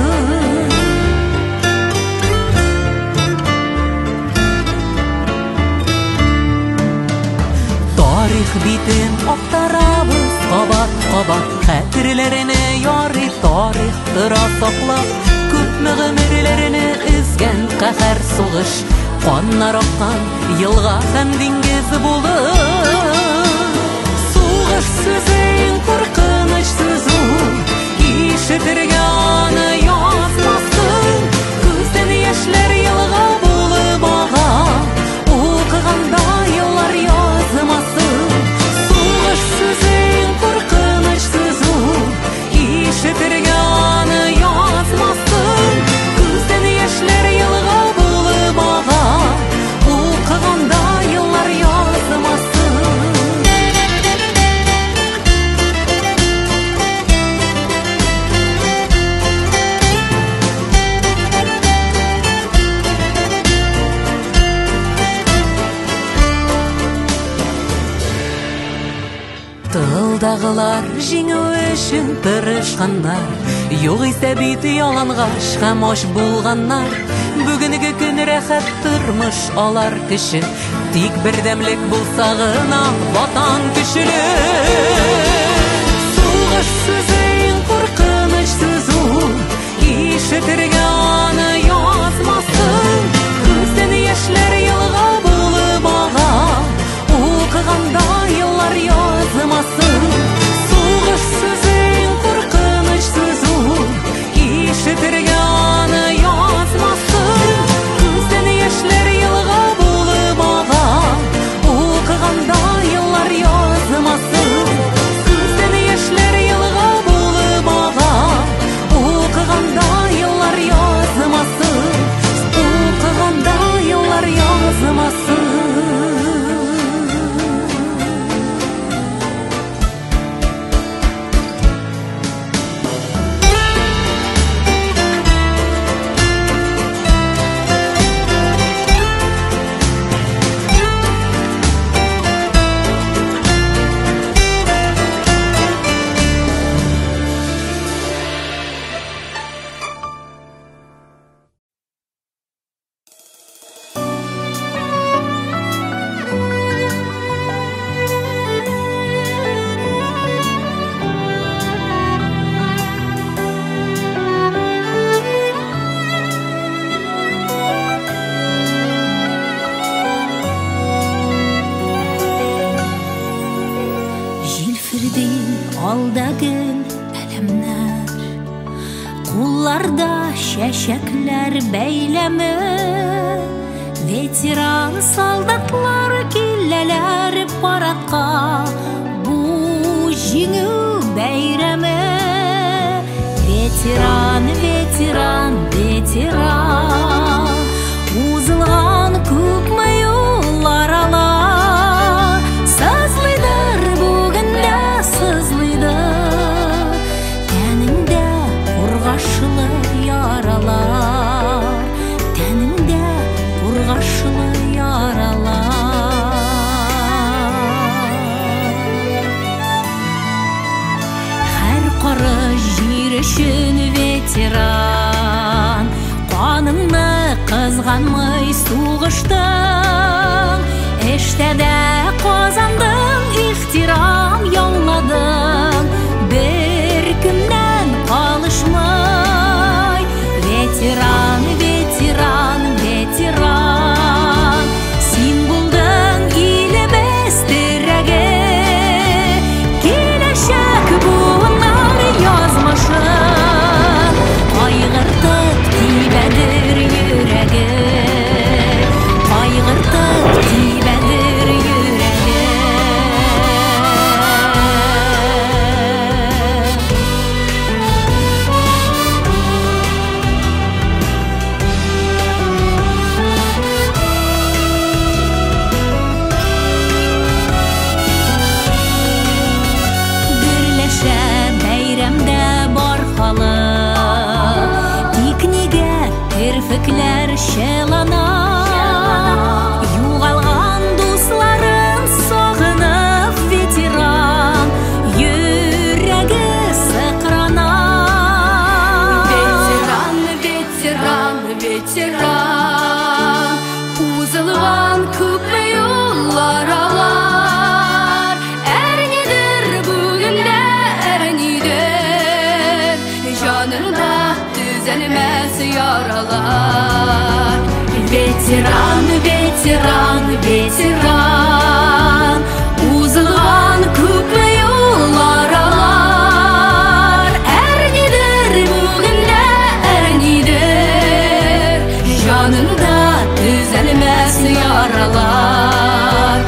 Тарих битен актарабыз кабат-кабат, хәтерләренә ярый тарих тора саклап. Күпме гомерләрне изгән каһәр сугыш, каннар аккан елга һәм диңгез булып. Сугыш сүзен куркыныч сүз ул, ишетергә аны язмасын. Күздән яшьләр елга булып ага, укыганда еллар язмасын. Сугыш сүзен куркыныч сүз ул, ишетергә аны язмасын. Күздән яшьләр елга булып ага, укыганда еллар язмасын. Тылдагылар җиңү өчен тырышканнар, югыйсә бит ялангач һәм аш булганнар. Бүгенге көн рәхәт тормыш алар кеше, тик бердәмлек булса гына ватан көчле. Сугыш сүзен куркыныч сүз ул, ишетергә аны язмасын. Күздән яшьләр елга булып ага, укыганда еллар язмасын. Сугыш сүзен Bağlarda şeşekler beylemi, veteran soldatlar killeler paradqa, bu жеңүү бәйрәме. Ветеран, ветеран, ветеран, узылған күпме юллар ала, сызлыйдыр бүгінде сызлыйдыр, тәніңде қорғашылы яралар, тәніңде қорғашылы яралар. Қары жер үшін ветеран, қаныңны қызғанмай суғыштың, іштәді қазандың, ихтирам яуладың, бір кімнен қалышмай. Ветеран, ветеран, ветеран, сен болдың еліміз тірегі, келешек буындар yazmışın, қайғыртып тибәдір йөрәге, қайғыртып тибәдір йөрәге. Бірләшә бәйрәмдә бар халык, икнигә кірфекләр шелана, югалган дусларын сагынып ветеран, йөрәге сыкрана. Ветеран, ветеран, ветеран, узылган күпме юллар алар, әрнидер бүгінде әрнидер, жанында түзәлмәс яралар. Ветеран, ветеран, ветеран, узылган күпме юллар алар, әрнидер бүгінде әрнидер, жанында түзәлмәс яралар,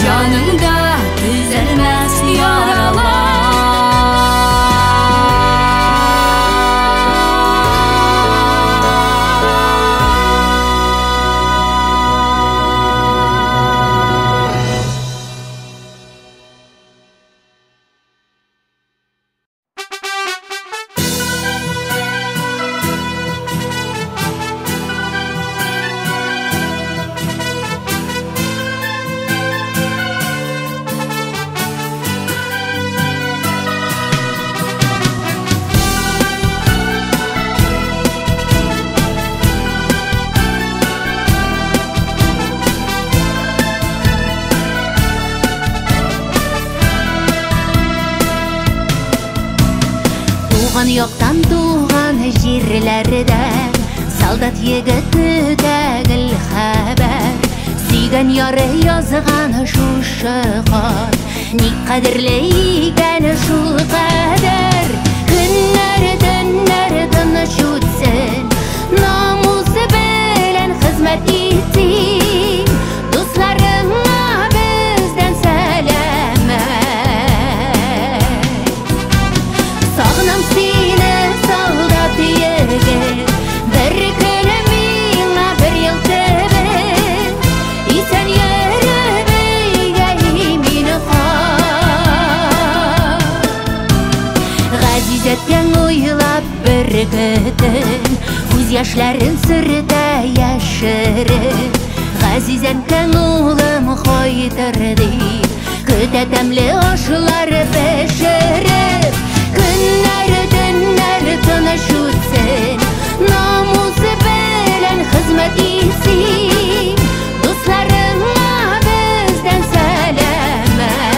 жанында түзәлмәс яралар. Туған яктан туған жерлерден, солдат егеті тәгіл хәбәр, сүйген яры язған шушы хат, ни қадірлі икән шул қадір. Күннәр төннәр тыныч үтсен, намусы белән хезмәт итсин, дусларыңа бездән сәләмәт. Сагынам сине, солдат егет, бер көне миңа бер ел төбет, исән йөреп өйгә мине кал. Газизәттән уйлап бер көтен, күз яшьләрен сөртә яшерен. Газизән улым кайтыр дип, көтә тәмле ашлар пешереп. Күннәр төннәр тыныч үтсен, намусы белән хезмәт итсин, дусларыңа бездән сәләмәт.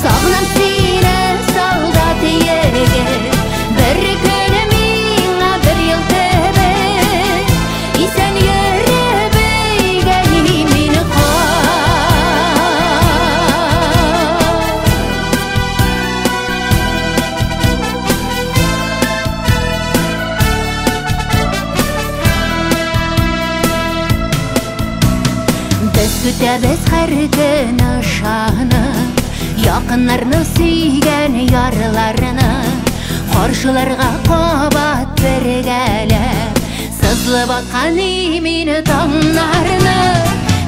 Сагынам сине, солдат егет, бер көне миңа бер ел төбет, исән йөреп өйгә мине кал. Көтәбез һәр көн ышаны, якыннарны сөйгән ярларны, каршыларга кабат бергәләп, сызлып аткан мине таңнарны.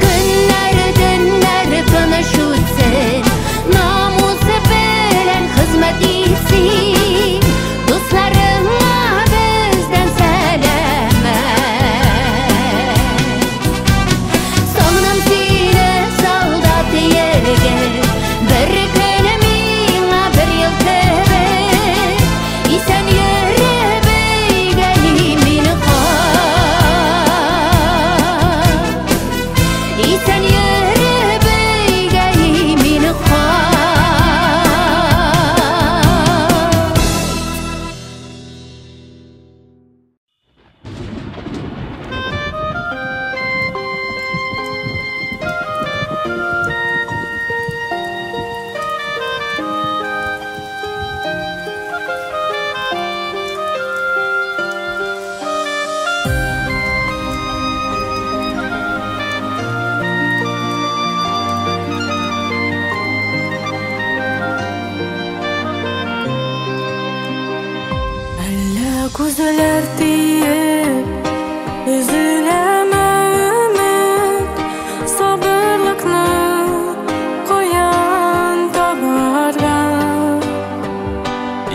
Көннәр, төннәр тыныч үтсен, намусы белән хезмәт итсин, дусларыңа бездән сәламәт. Соңнан сине солдат егет, бер көн миңа бер ел кебек, исән йөреп өйгәли мине кар. Исән йөреп өйгәли мине кар. Әллә күзләр тиеп, үзеләме өмет, сабырлыкны каян табарга?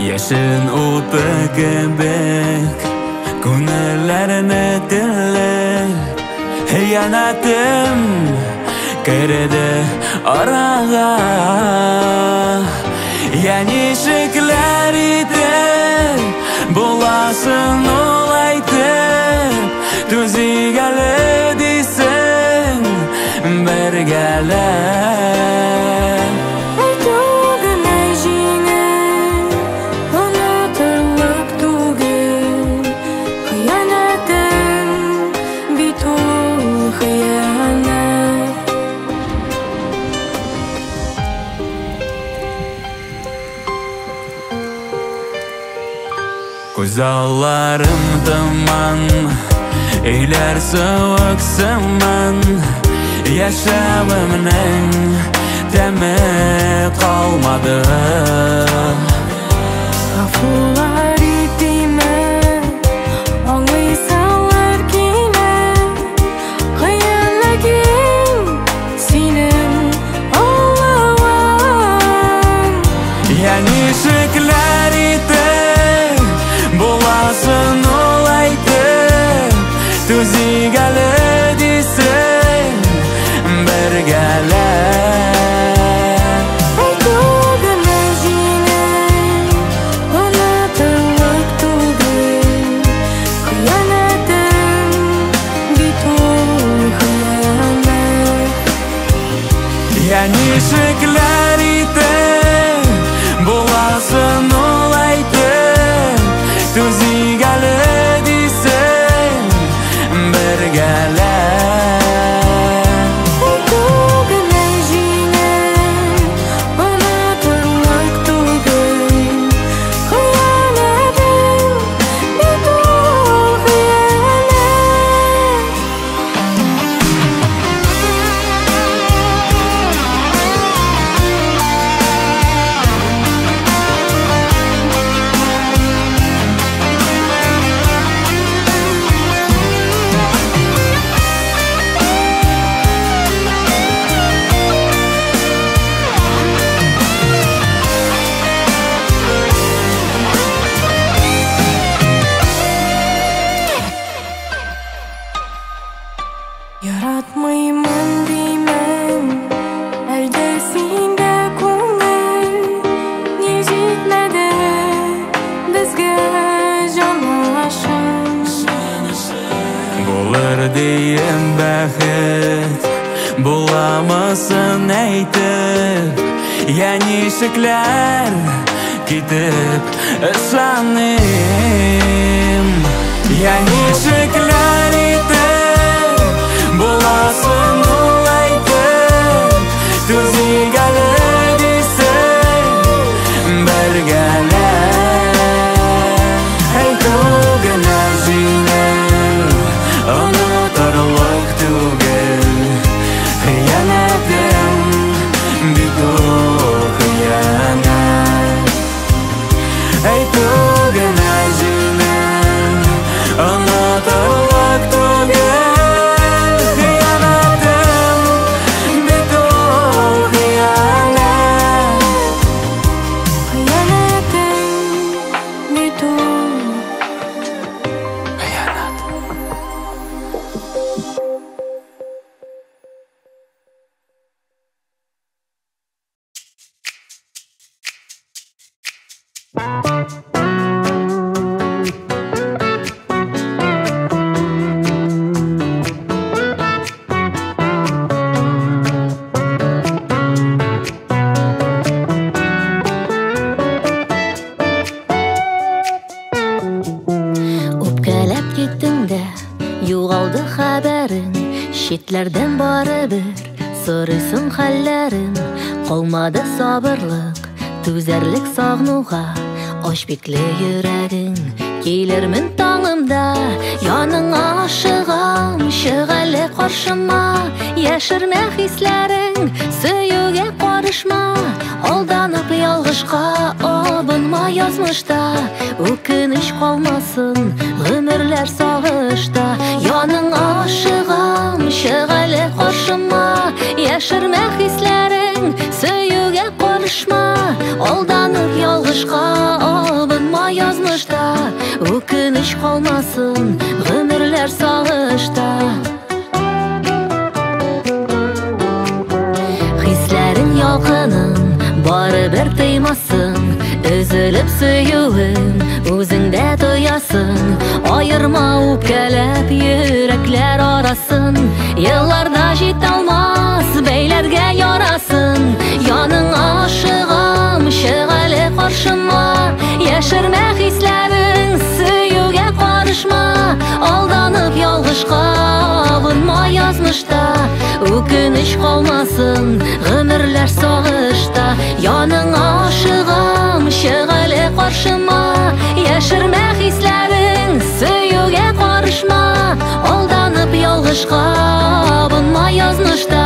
Яшен уты кебек, күңелләрне телеп, хыянатым керде арага. Я ничекләр итеп, буласын улайтып, түзигәле дисең бергәләп. Әйтү генә җиңел, онытырлык түгел, хыянатым бит ул хыянат. Күз алларым тыман, өйләр суык сыман, яшәвемнең тәме калмады. Гафулар итимә, аңлыйсыңлар кинә, хыянлыгың синең Аллаһың. Я ничекләр итеп, буласын улайтып, түзигәле дисең бергәләп. Әйтү генә җиңел, онытырлык түгел, хыянатым бит ул хыянат. Я ничекләр итеп, буласын улайтып, түзигәле дисең бергәләп. Әйтү генә җиңел, онытырлык түгел, хыянатым бит ул хыянат. Яратмыймын димән, әлдә синдә күңел, ни җитмәде безгә җанлашым. Булыр дием бәхет, буламысын әйтеп, я ничекләр китеп ышаныйм. Я ничекләр итеп, буласын улайтып, түзигәле дисең бергәләп. Әйтү генә җиңел, онытырлык түгел, хыянат Юғалды хабарың, шетлерден бары бір сұрысын халләрін. Қалмады сабырлық, түзәрлік сағнуға, ашбеклі йөрәгің. Келермін таңымда, яның ашығам, шығалы қаршыма. Яшірмә хисләрің, сөюге қарышма. Алданып ялғышқа, абынма язмышта. Өкініш қалмасын, ғүмірлер сағышта. Яның ашығам, шығалы қаршыма. Яшірмә хисләрің, сөюге қарышма. Алданып ялғышқа, абынма язмышта. Өкініш қалмасын, ғүмірлер сағышта. Хисләрің ялқының, бары бір тыймасын. Үзіліп сөюін, өзіңдә тоясын. Айырма үпкәләп йөрәкләр арасын. Елларда жет алмас, бәйләргә ярасын. Яның ашығам, шығалы қаршыма. Яшірмә хисләрің, сөюге қарышма. Алданып ялғышқа, абынма язмышта. Өкініш қалмасын, ғүмірлер сағышта. Яның ашығам, шығалы қаршыма. Яшірмә хисләрің, сөюге қарышма. Алданып ялғышқа, абынма язмышта.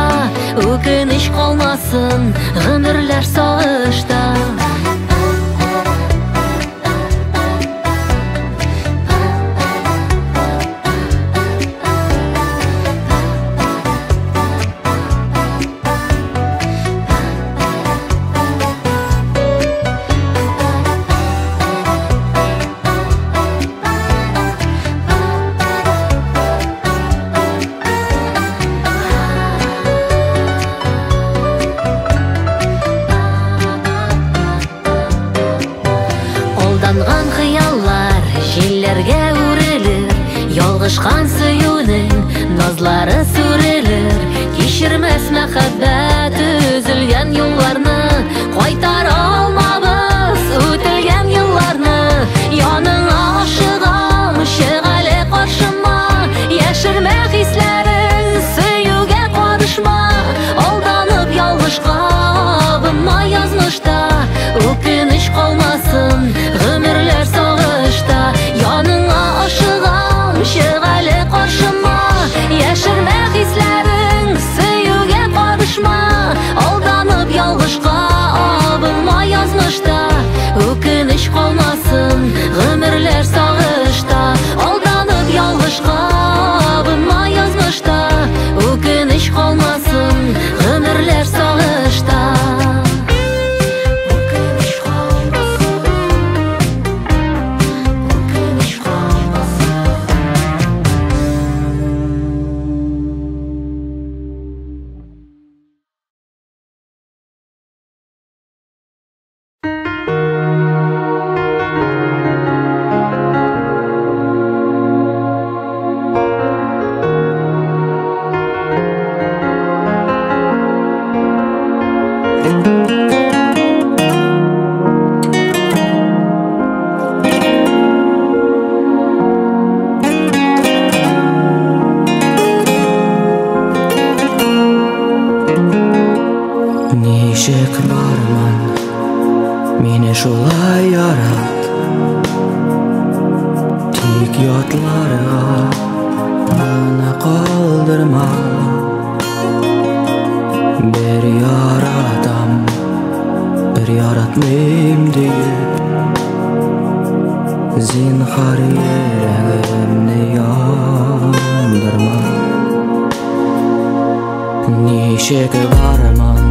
Өкініш қалмасын, ғүмірлер сағышта. Алданған хыяллар җилләргә үрелер. Ялгышкан сөюнең назлары сүрелер. Кичермәс мәхәббәт үзелгән юлларны. Кайтара алмабыз үтелгән елларны. Яның ашыгам, шығалы каршыма. Яшермә хисләрең, сөюгә карышма. Алданып ялгышка, абынма язмышта. Өкініш қалмасын, ғүмірлер сағышта. Яның ашығам, шығалы қаршыма. Яшірмә хисләрің, сөюге қарышма. Алданып ялғышқа, абынма язмышта. Өкініш қалмасын, ғүмірлер сағышта. Алданып ялғышқа, абынма язмышта. Өкініш қалмасын, ғүмірлер сағышта. Ничек барман, мені шулай ярат. Тик ятларга аны калдырма. Бер яратам, бер яратмыйм дип. Зинһар йөрәгемне яндырма. Ничек барман,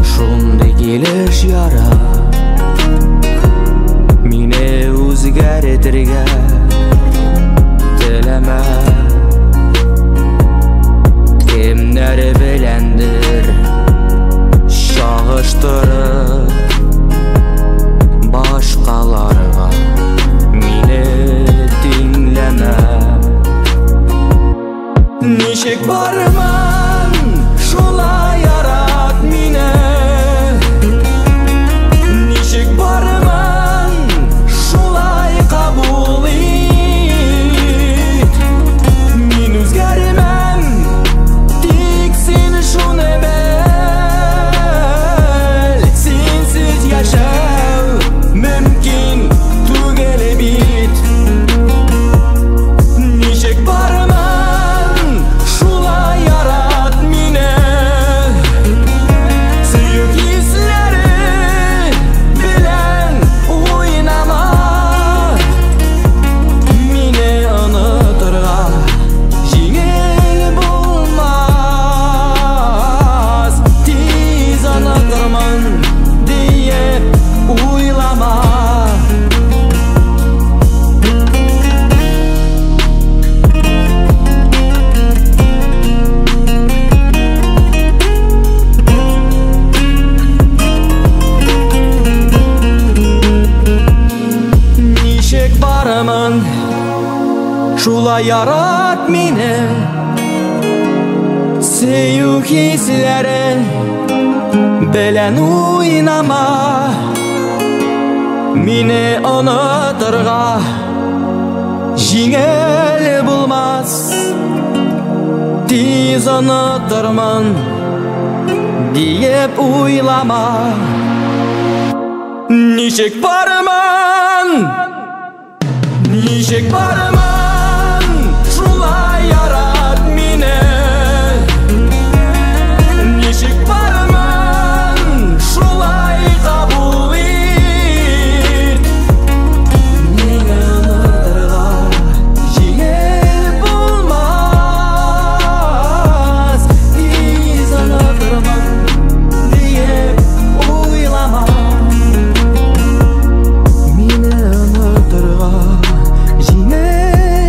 шундый килеш яра. Мине үзгәртергә теләмә. Кемнәр беләндер чагыштырып, башка бармын, шулай ярат мені, сөю хисләрен белән уйнама, мине онытырга жеңел булмас, тиз онытырмын диеп уйлама. Ничек бармын, ничек бармын, шулай ярат мине. Ничек бармын, шулай кабул ит. Мине онытырга жеңел булмас, тиз онытырмын диеп уйлама. Жеңел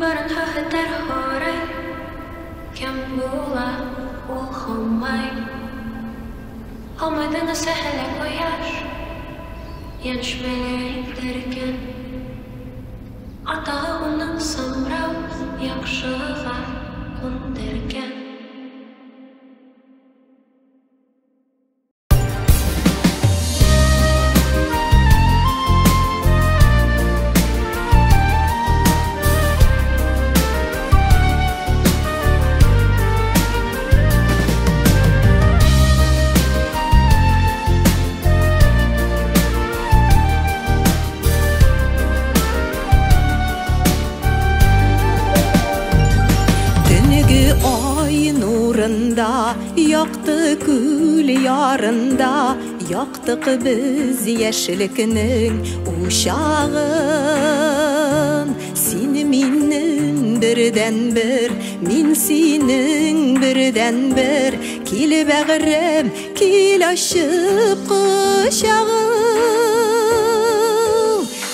Барын хахыттар хорай, кем була ул хомай. Алмайдыңы сәхілі қояш, яншмелі иттерген. Атағы оның самрау, яқшыға күндерген. Yaktı kül yarında, yaktık biz yeşillikinin uşağın. Seni minin birden bir, min senin birden bir. Kil bağırım, kil aşıp kuşağın.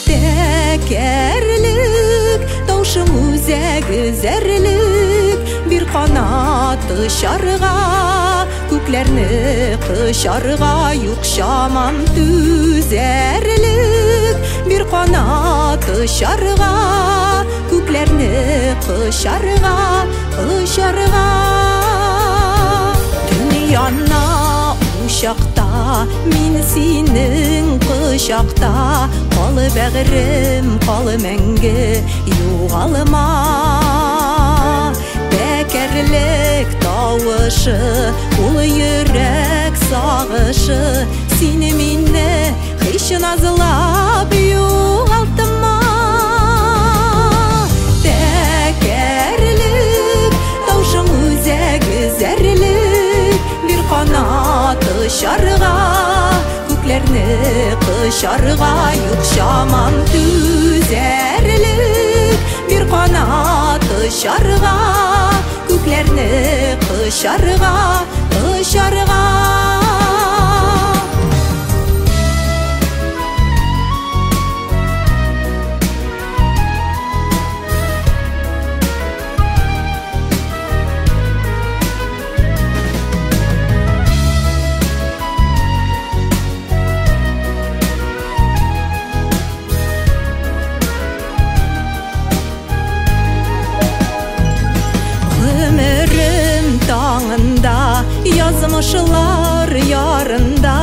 Tekerlik, davşım üzeg zerlik. Bir kanat dışarıga, köklerini kışarıga, yukşamam düzerlik. Bir kanat dışarıga, köklerini kışarıga, kışarıga. Dünyana uşakta, min senin kışakta. Kalı bağırım, kalı menge, yuğalma. Tekerlik davışı, ul yürek sağışı. Seni minne hiç nazılap yuğaltıma. Tekerlik davşın üzeg zerlik. Bir kanat dışarıga, köklerini kışarıga, yukşamam düzerlik. Bir kanat dışarıga, köklerini kışarıga, kışarıga. Yazmışlar yarında,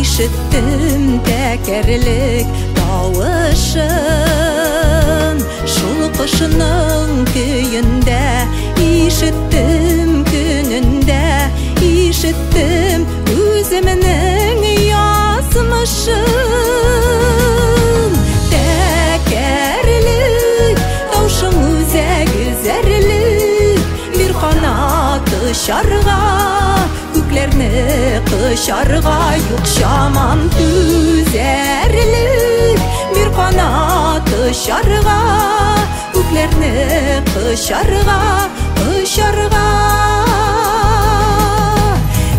işittim tekerlik davışın. Şul kışının köyünde, işittim gününde, işittim özümünün yazmışın. Tekerlik davşın üzeg zerlik. Bir kanat dışarıga, köklerini kışarıga, yukşamam düzerlik. Bir kanat dışarıga, köklerini kışarıga, kışarıga.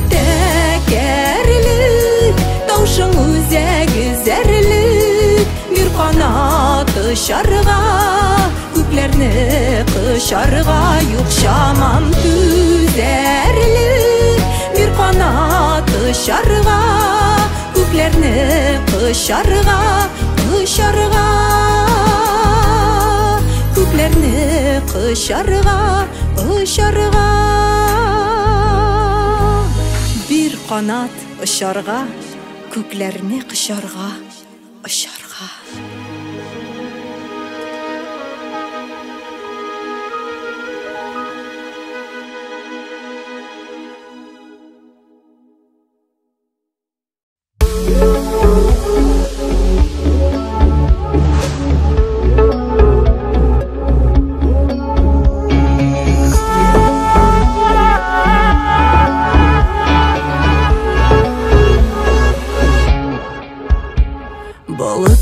Tekerlik davşın üzeg zerlik. Bir kanat dışarıga, köklerini kışarıga, yukşamam düzerlik. Bir kanat dışarıga, köklerini kışarıga, kışarıga. Köklerini kışarıga, kışarıga. Bir kanat ışarga, köklerini kışarga, ışarga. Balı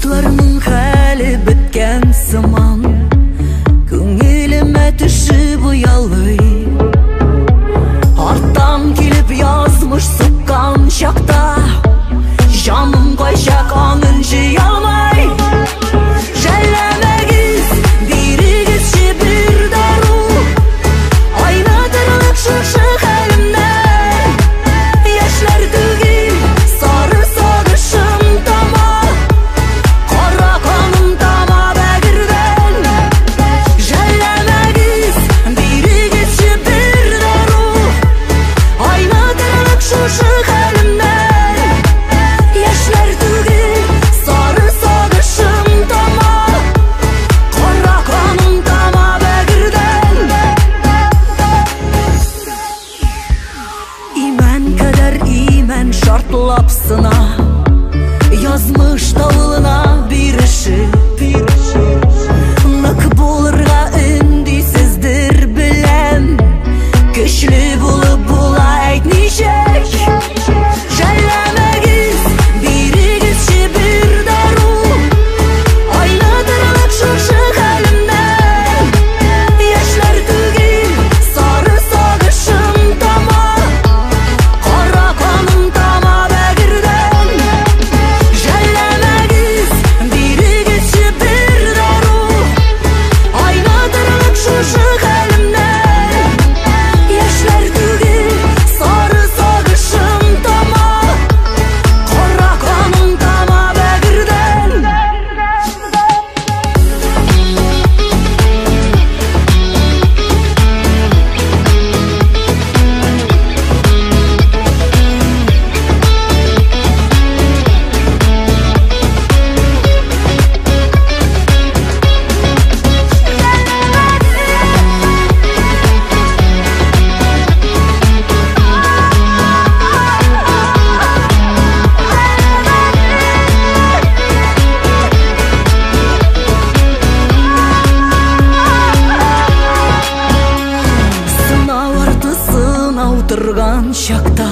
шақта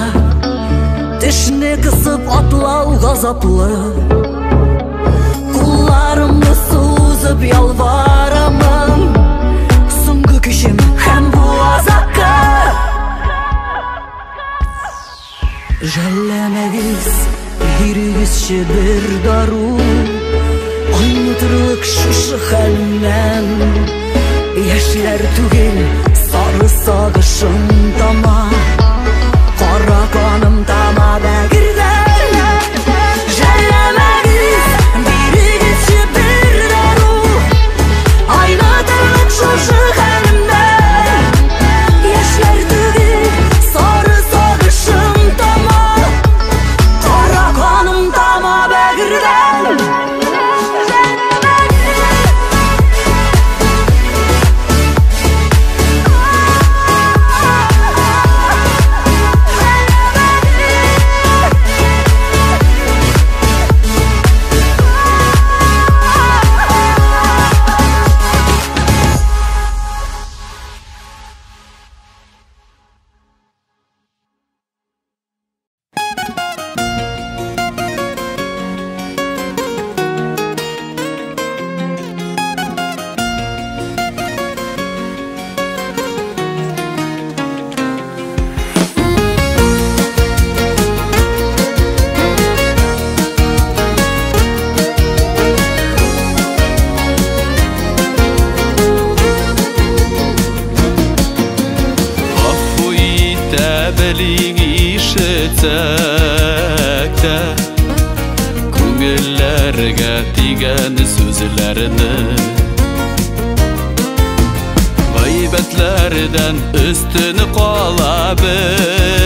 тішіне қысып атлау ғазаплы Құлларымды сузып ялварамын Сұңғы күшім һәм бұл азапқа Жәлләмәгіз бирігізші бір дару Айнытырлық шушы хәлімнен Яшьләр түгел сары сағышым тама Қара қаным тама бәгірден Жәлләмәгіз бирігізші бір дару Айнытырлық шушы хәлімнен Яшьләр түгел сары сағышым тама Қара қаным тама бәгірден Күңелләргә тигән сүзләрне Гайбәтләрдән өстен кала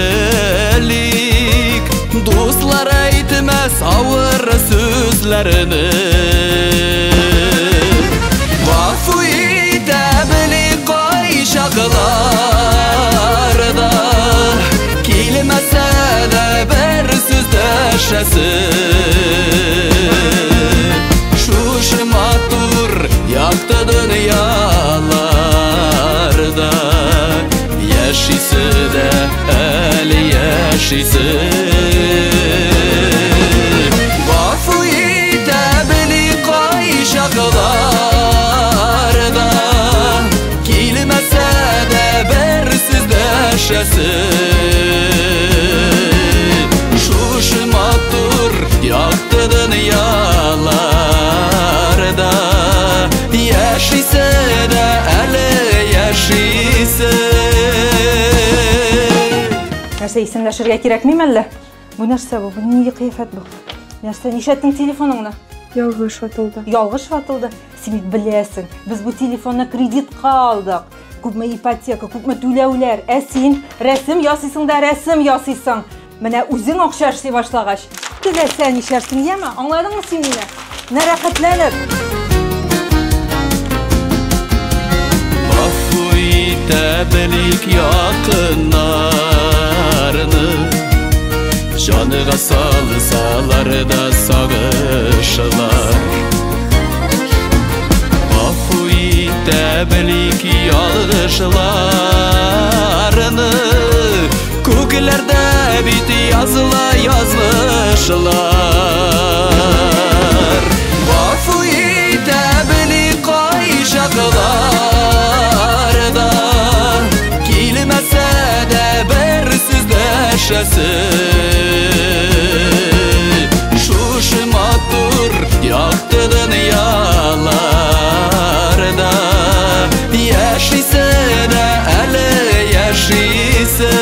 белик Дуслар әйтмәс авыр сүзләрне Гафу итә белик кай чакларда Килмәсә дә бер сүз дәшәсен Шушы матур якты дөньяларда Яшисе дә әле яшисе Гафу итә белик кай чакларда Килмәсә дә бер сүз дәшәсен Шушы матур якты дөньяларда Яшисе дә әле яшисе Нәрсә исемләшергә кирәкмиме әллә? Бу нәрсә бу? Бу нинди кыяфәт бу? Нәрсә нишәттең телефоныңны? Ялгыш ватылды. Ялгыш ватылды. Син бит беләсең, без бу телефонны кредитка алдык. Күпме ипотека, күпме түләүләр. Ә син рәсем ясыйсың да рәсем ясыйсың. Менә үзең акча эшли башлагач, теләсә нишәрсең, яме? Аңладыңмы син мине? Менә рәхәтләнеп. Гафу итә белик якыннарны Җаныга салсалар да сагышлар Гафу итә белик ялгышларны Күкләрдә бит языла язмышлар Гафу итә белик кай чакларда Килмәсә дә бер сүз дәшәсен Шушы матур якты дөньяларда Яшисе дә әле яшисе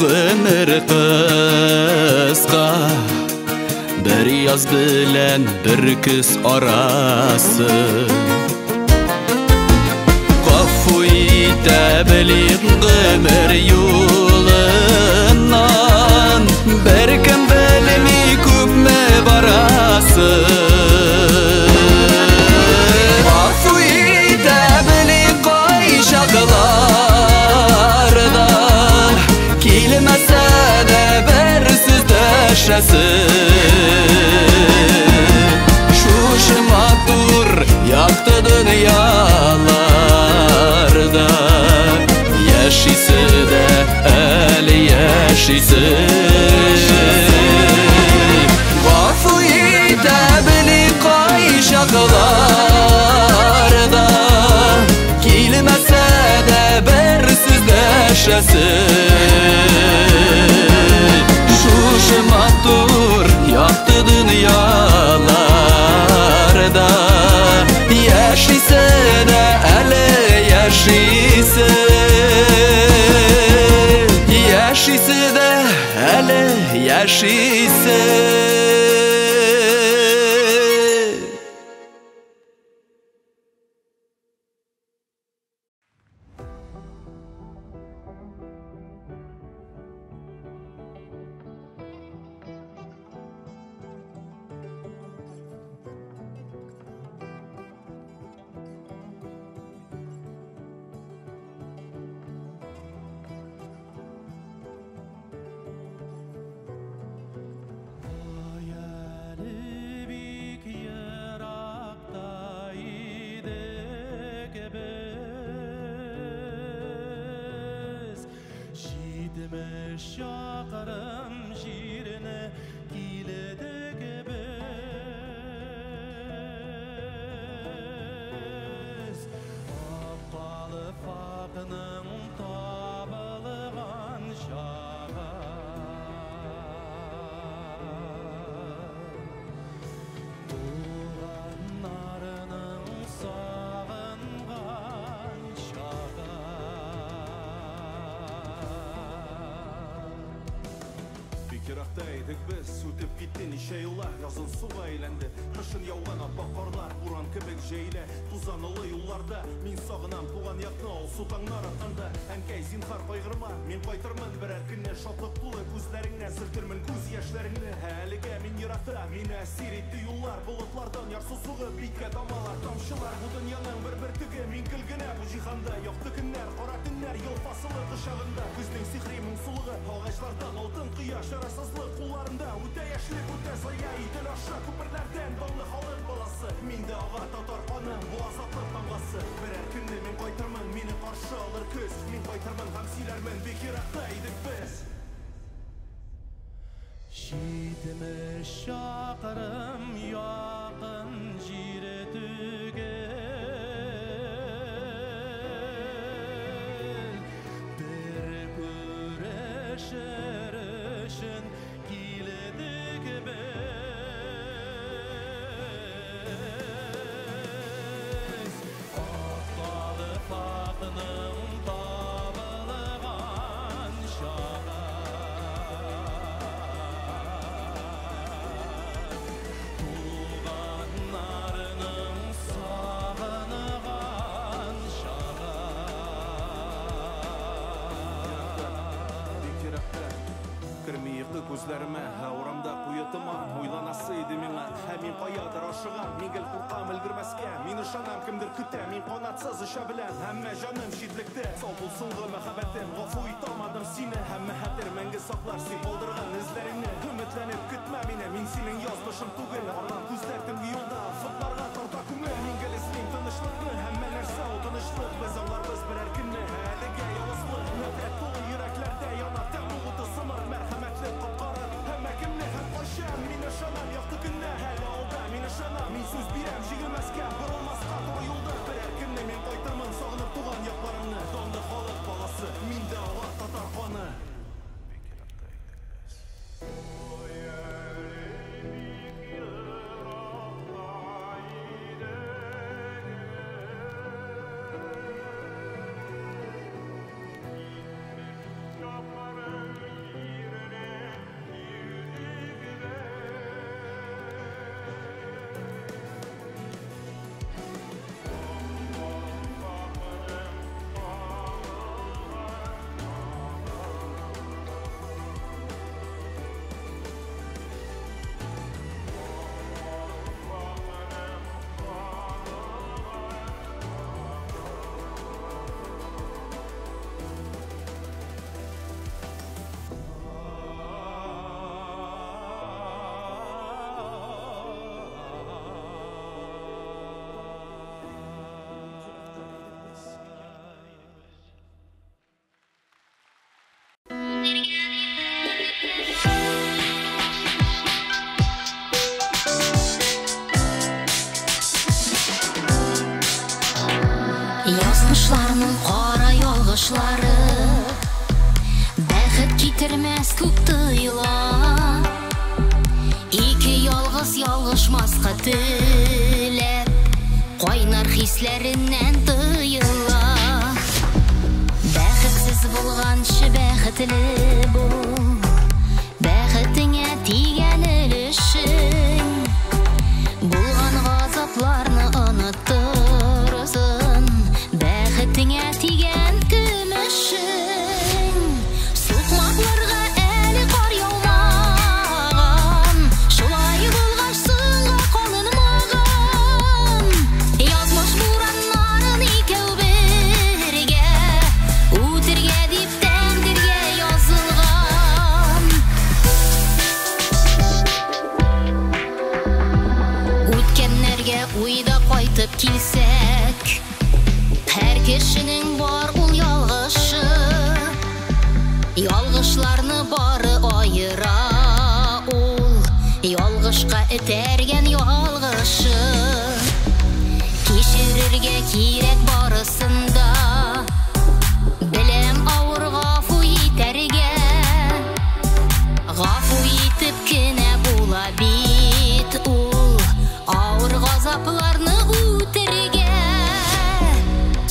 Гомер кыска Бер яз белән бер көз арасы Гафу итә белик гомер юлын yaşıysın Vasuyda bili qayşaqlarda Kilmese de bersiz deşesin Şuşu matur yaktı dünyalarda Yaşısı da eli yaşıysın Vasuyda bili qayşaqlarda Kilmese de bersiz deşesin Şuşu matur yaktı dünyalarda Yaşısı da eli yaşıysın Yaşısı da eli yaşıysın Şaqarım jirine giledik biz Apqalı faqının tabılğan şağı Tuğanlarının sağınğan şağı Kiraqtaydık biz, sütüp gittin işe yıllar Yazın suğa eylendi, kışın yavğana bakarlar Buran kebek jeyle, tuzanılı yollarda Min sağınan tuğan yakna ol sutanglar atanda Ənkəy zinxar qaygırma, min qaytırmın Bir erkinne şatlık tulu gözlerine Sırtırmın göz yaşlarını Həlige min yıraqta, min əsir etdi yollar Bulutlardan yarsız suğu, bitke damalar Tamşılar bu dünyanın bir tüge Min kilgine bu jihanda, yoxtu günler Qora günler, yol fasılı dışağında Güzдің sihri munsuluğu, ağaçlardan Altın qıyaş arasızlık kullarında Öte yaşlık, öte zaya idil aşağı Küpürlerden bağlı halın balası Minde ağa tatar qanım, bu azatlık damgası Bir erkinni min qaytırmın, mini qarşı alır küs Min qaytırmın, hamsilermin, bekiraqtaydık biz Şidimi şaqırım, yaqın jire tügel Bir güreşer için giledik biz Apqalı faqının tabılğan şağı Tuğanlarının sağınğan şağı Kirmiyikli gözlerime, uğramda kuyatıma Uylanasıydı mine, min qayadır aşığa Min gel kurqam ilgirmeske, min ışanam kimdir küte Min qonatsız işe bilen, hemme canım şidlikte Sağ bulsun gı mehabetim, gafu itamadım sine Hemme hatir mengi saklar, si qoldırğın izlerini Ümitlenip kütme mine, min senin yazmışım tugil Arlan küzlerdim yolda, fıtlarga tarta küme Min gel ismin tanışlıklı, hemme nerse o tanışlık Biz anlarız bir erkinni, həlige yalıslık Nefret dolu yüreklerde yanar, temluğudu sımır Merhametli qapqarır, hemme kimli hem qaşam Min ışanam, yaktı günne, hele olda Min ışanam, min söz birem, jigilmezken Kırılmaz qator yolda, bir erkinni Min qaytırmın, sağınıp tuğan yaklarını Dondu xalık balası, minde ağa tatar qanı Yazmışlarının qara yolğışları Bəxət getirməz күп tıyla İki yalğız yalğışmazqa dillər Qaynar hislerindən tıyla Bəxətsiz bulğanşı bəxətli bu Bəxətinə tigən ölüşün Bulğan qazaplarını unuttursun Bəxətinə tigən gümüşün Soqmaqlarga əli qar yağmağın Şolay bulğaçsınğa qalınmağın Yazmış buranların ikəv birgə Utirgə dip təndirgə yazılğan Ötkənlərgə uyda qaytıb kilsək Hər kişinin var ul yalğışı Yalğışlarını barı ayıra ul Yalğışqa etərgən yalğışı Keşirirgə kirək barısında Biləm avur qafu yetərgə Qafu yetib kinə bula bit ul Avur qazaplarını utirgə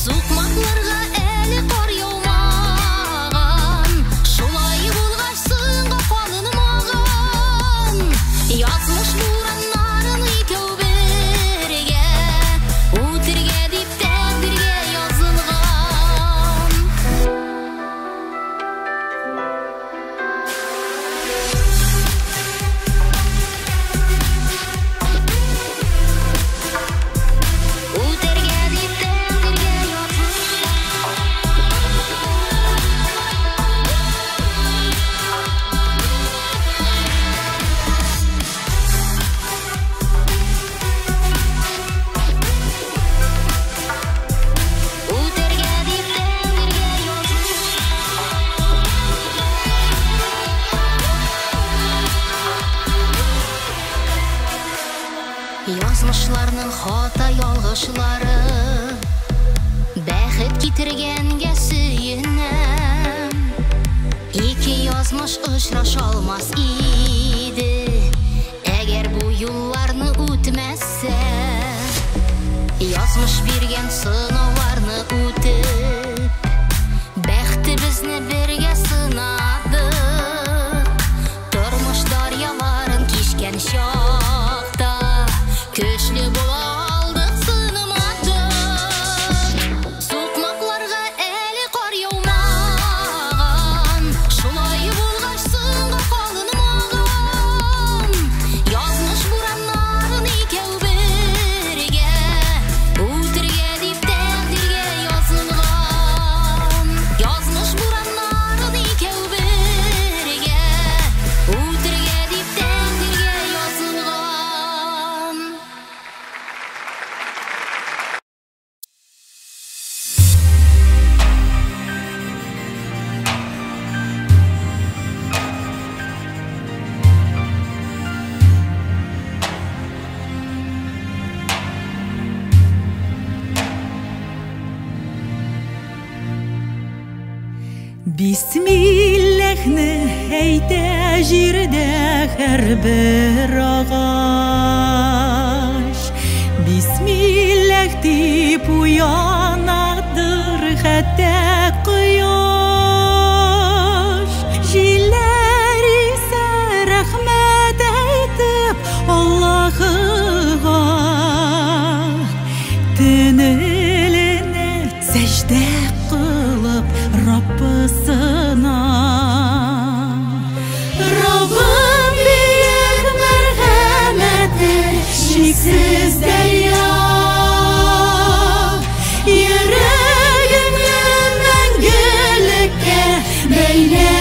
Soqmaqlarga əli qar yağmağın Şolay bulğaçsınğa qalınmağın Yazmış buranların ikəv birgə Utirgə dip təndirgə yazılğan Utirgə dip təndirgə Yazmışlarının xata yalğışları Bəxət getirgəngə suyunəm İki yazmış uçraşalmaz idi Əgər bu yollarını ütməsə Yazmış birgən sınavlarını ütüb Bəxtimizni birgə sınadıq Turmuş daryaların keşkən şaqda Köçlü bola aldıq sınımadıq Soqmaqlarga əli qar yağmağın Şolay bulğaçsınğa qalınmağın Yazmış buranların ikəv birgə Utirgə dip təndirgə yazılğan Yazmış buranların ikəv birgə Utirgə dip təndirgə yazılğan Bismillah'ni әйтә җирдә һәрбер агач Бисмиллах дип уянадыр хәтта кояш Җилләр исә рәхмәт әйтеп Аллаһыга Төнеленә сәҗдә кылып Раббысына Rabbim büyük merhameti şiksiz derya Yüreğimi məngülükə beyle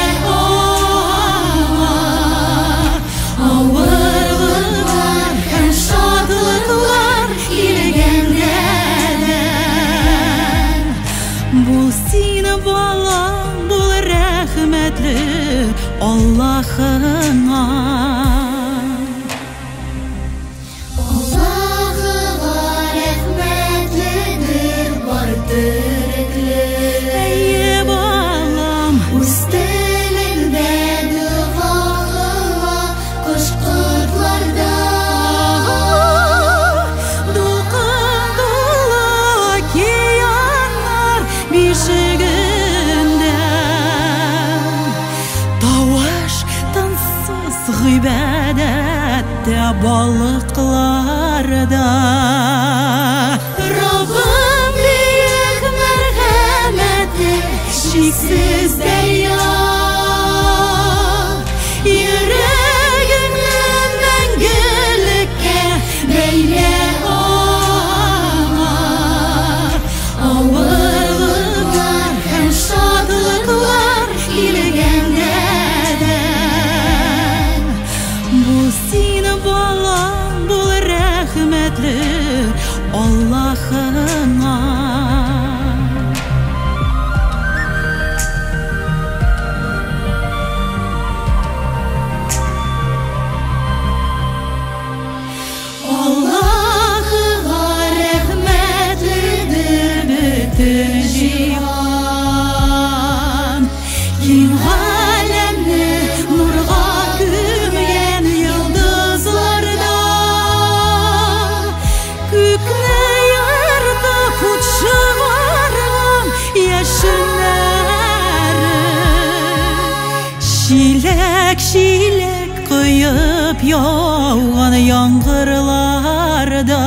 Ağırlıklar hem şadlıklar ilgəndələr Bul seni balam, bul rəhmətli Allah'ına Allah'ıma rəhmətlidir vardır бишигиnden Тавыш тынсыз гыйбадатта балыкларда Rabbim büyük merhameti şiksiz derya Yüreğimle mengülükке beyle Ağırlıklar hem şadlıklar ilgenden Bu seni balam bul rahmetli Allah'ına Allah'ına rahmetlidir bütün cihan Kim alemni nurga gömgen yıldızlarda Kökne yartıp uçuvarım yaşınları Şilek kıyıp yağan yağmurlarda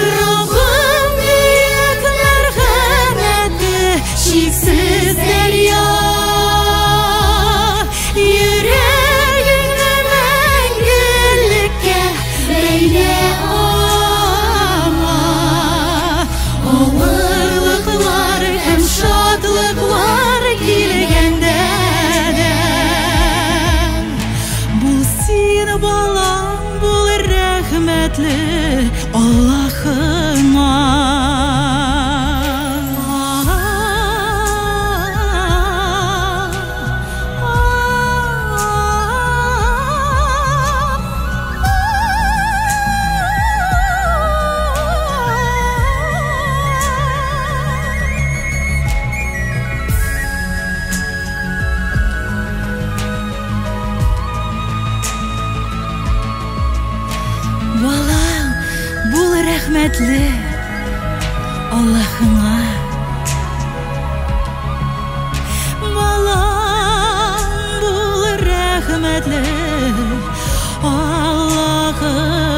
Rabbim büyük merhameti şiksiz derya Yüreğimle mengülükке beyle ama Ağırlıklar hem şadlıklar gelgenden Bu seni balam bul rahmetli Allah'ıma Balam bul rahmetli Allah'ıma Balam bul rahmetli Allah'ıma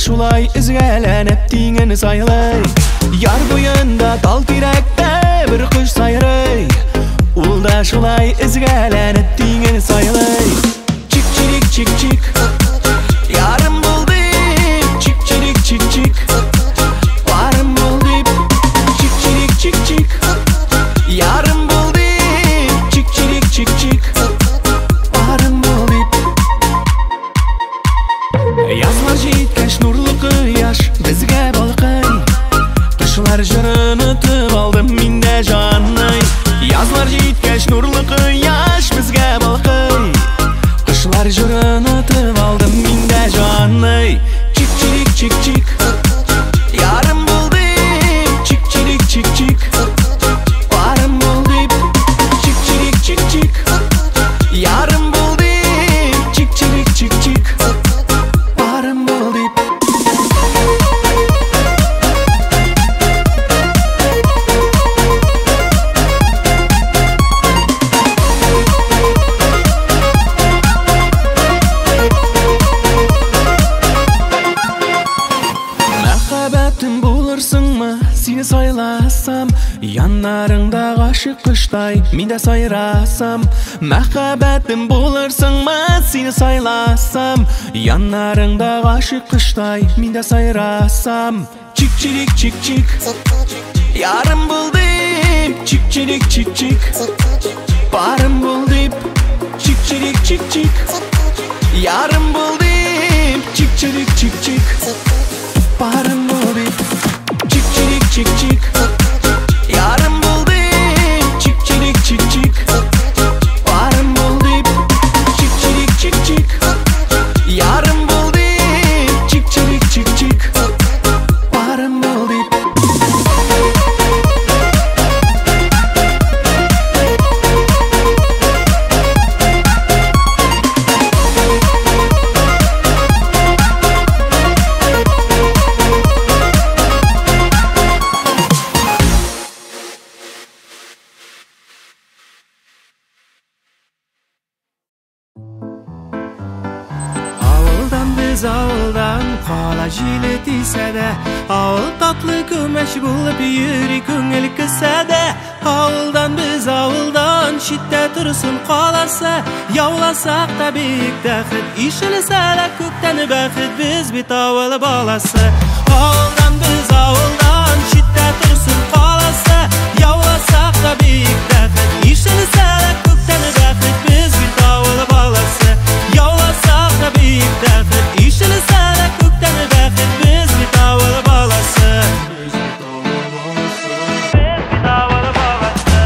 Şulay izgalanib tingini saylay Yar bo'yinda tol terakda bir qush sayrey Ulda shulay izgalanib tingini saylay Chik chirik chik chik Yarim bo'ldim Chik chirik chik chik Varim bo'ldim Chik chirik chik chik Yarim bo'ldim Chik chirik chik chik Varim bo'ldim Yazlar жеткәч нурлы кояш безгә балкый Кышлар җырын үтеп алдым миндә җанный Yazlar жеткәч нурлы кояш безгә балкый Кышлар җырын үтеп алдым миндә җанный Чик чирик чик чик Ярым булдым Чик чирик чик чик Варым булдым Чик чирик чик чик Ярым булдым Чик чирик чик чик ғашық құштай мен де сайрасам, махаббатым болырсың ма сені сайласам, янарыңда ғашық құштай мен де сайрасам. Чик-чирик чик-чик, ярым бол деп, чик-чирик чик-чик, барым бол деп, чик-чирик чик-чик, ярым бол деп, чик-чирик чик-чик, барым бол деп, чик-чирик чик-чик, ярым бол деп, чик-чирик чик-чик, барым бол деп, чик-чирик чик-чик, ярым бол деп, чик-чирик чик-чик, барым бол деп. Ауылдан қала желі тисе де, ауыл татлы көмеш болып үйірі көңіл кісе де. Ауылдан біз ауылдан шетте тұрсын қаласы, яуласақ та биік тәхіт, ишілісәлі көктен бәхіт, біз бет ауыл баласы. Ауылдан біз ауылдан шетте тұрсын қаласы, яуласақ та биік тәхіт, ишілісәлі көктен бәхіт, біз бет ауыл баласы. Яуласақ та биік тәхіт, ишілісәлі көктен бәхіт, біз бет ауыл баласы. Біз бет ауыл баласы.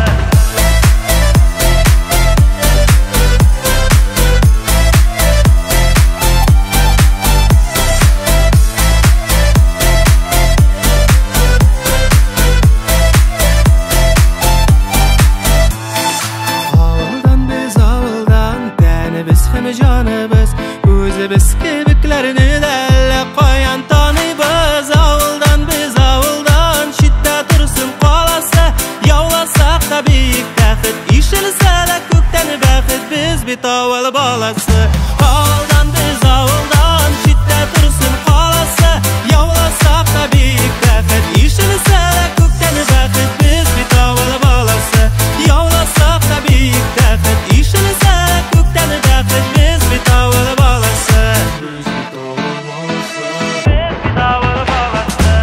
Canımız özü biz kebiklerini delle koyan tanıyız. Avuldan biz avuldan şiddet dursun qalası, yavlasak da büyük təxit, işilsələ kökten bəxit, biz bit avul balası. Avuldan biz avuldan şiddet dursun qalası, yavlasak da büyük təxit, işilsələ kökten bəxit, biz bit avul balası. Yavlasak da büyük təxit, işilsələ kökten bəxit, biz bit avul balası. Biz bit avul balası. Biz bit avul balası.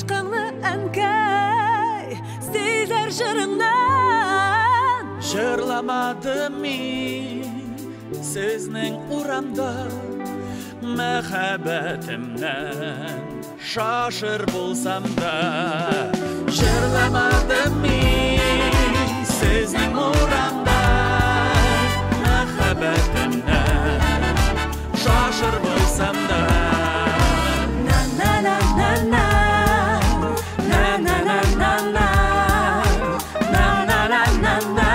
Aşkını ənkəy Seylər jırından Jırlamadım min Sizning uramda Məhəbbətimdən Şaşır bulsam da Jırlamadım min Sizning uramda Məhəbbətimdən Şaşır bulsam da Na na na na na Na na na na na Na na na na na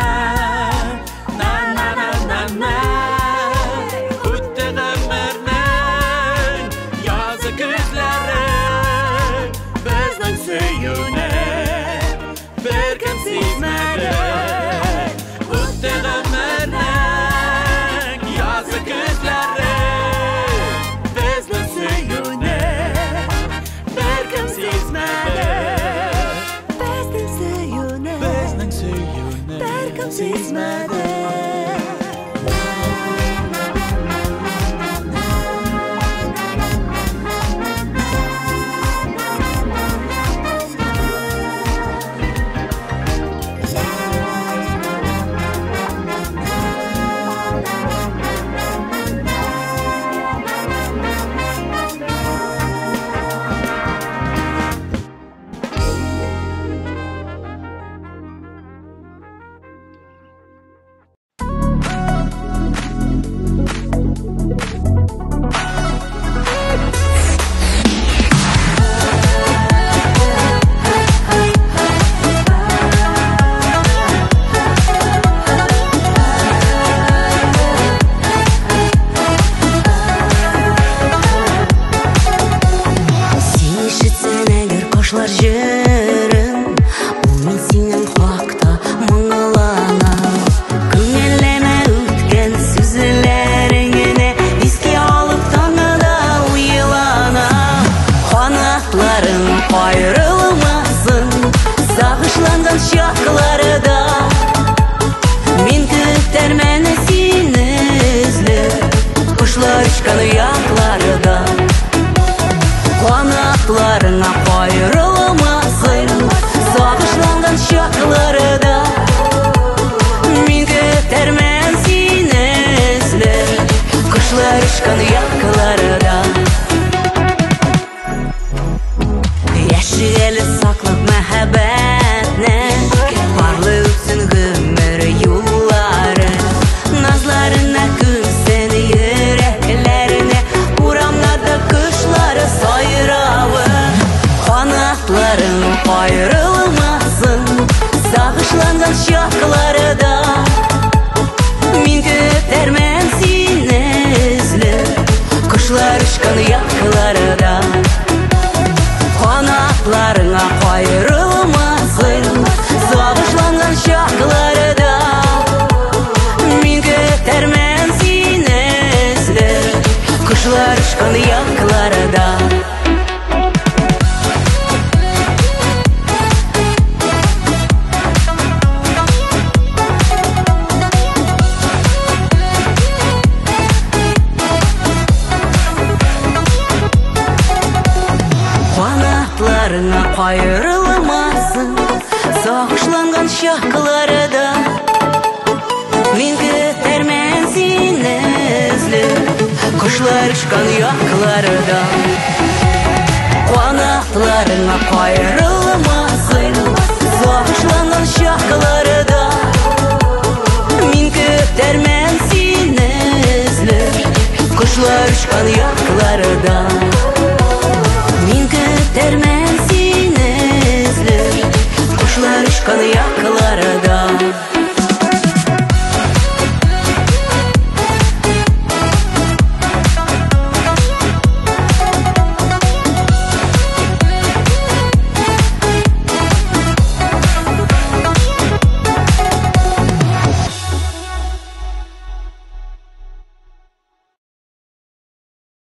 Na na na na na Üttəğəmərnən Yazı gözləri Bizdən söyünə Bir kim sizmədi Üttəğəmərnən Yazı gözləri Bizdən söyünə Bir kim sizmədi Bizdən söyünə Bizdən söyünə Bir kim sizmədi Кошлар жырын Ул мин синен хакта моңланам Күңелләмә үткән сүзләреңне Искә алып таңда уйланам Канатларың кайрылмасын Сагышланган чакларда Мин көтәрмен сине эзләп Кошлар очкан якларда Канатларыңа кайрылмасын Сагышланган чакларда Мин көтәрмен сине эзләп Кошлар очкан якларда Яши әле саклап мәхәббәтне Барлы үтсен гомер юллары Назларына күмсен йөрәкләренә Урамнарда кошлары сайравы Канатларың кайрылмасын Сагышланган чакларда Мин көтәрмен сине эзләп Кошлар очкан якларда Канатларыңа кайрылмасын Сагышланган чакларда Мин көтәрмен сине эзләп Кошлар очкан якларда Канатларыңа кайрылмасын Сагышланган чакларда Мин көтәрмен сине эзләп Кошлар очкан якларда Канатларыңа кайрылмасын Сагышланган чакларда Мин көтәрмен сине эзләп Кошлар очкан якларда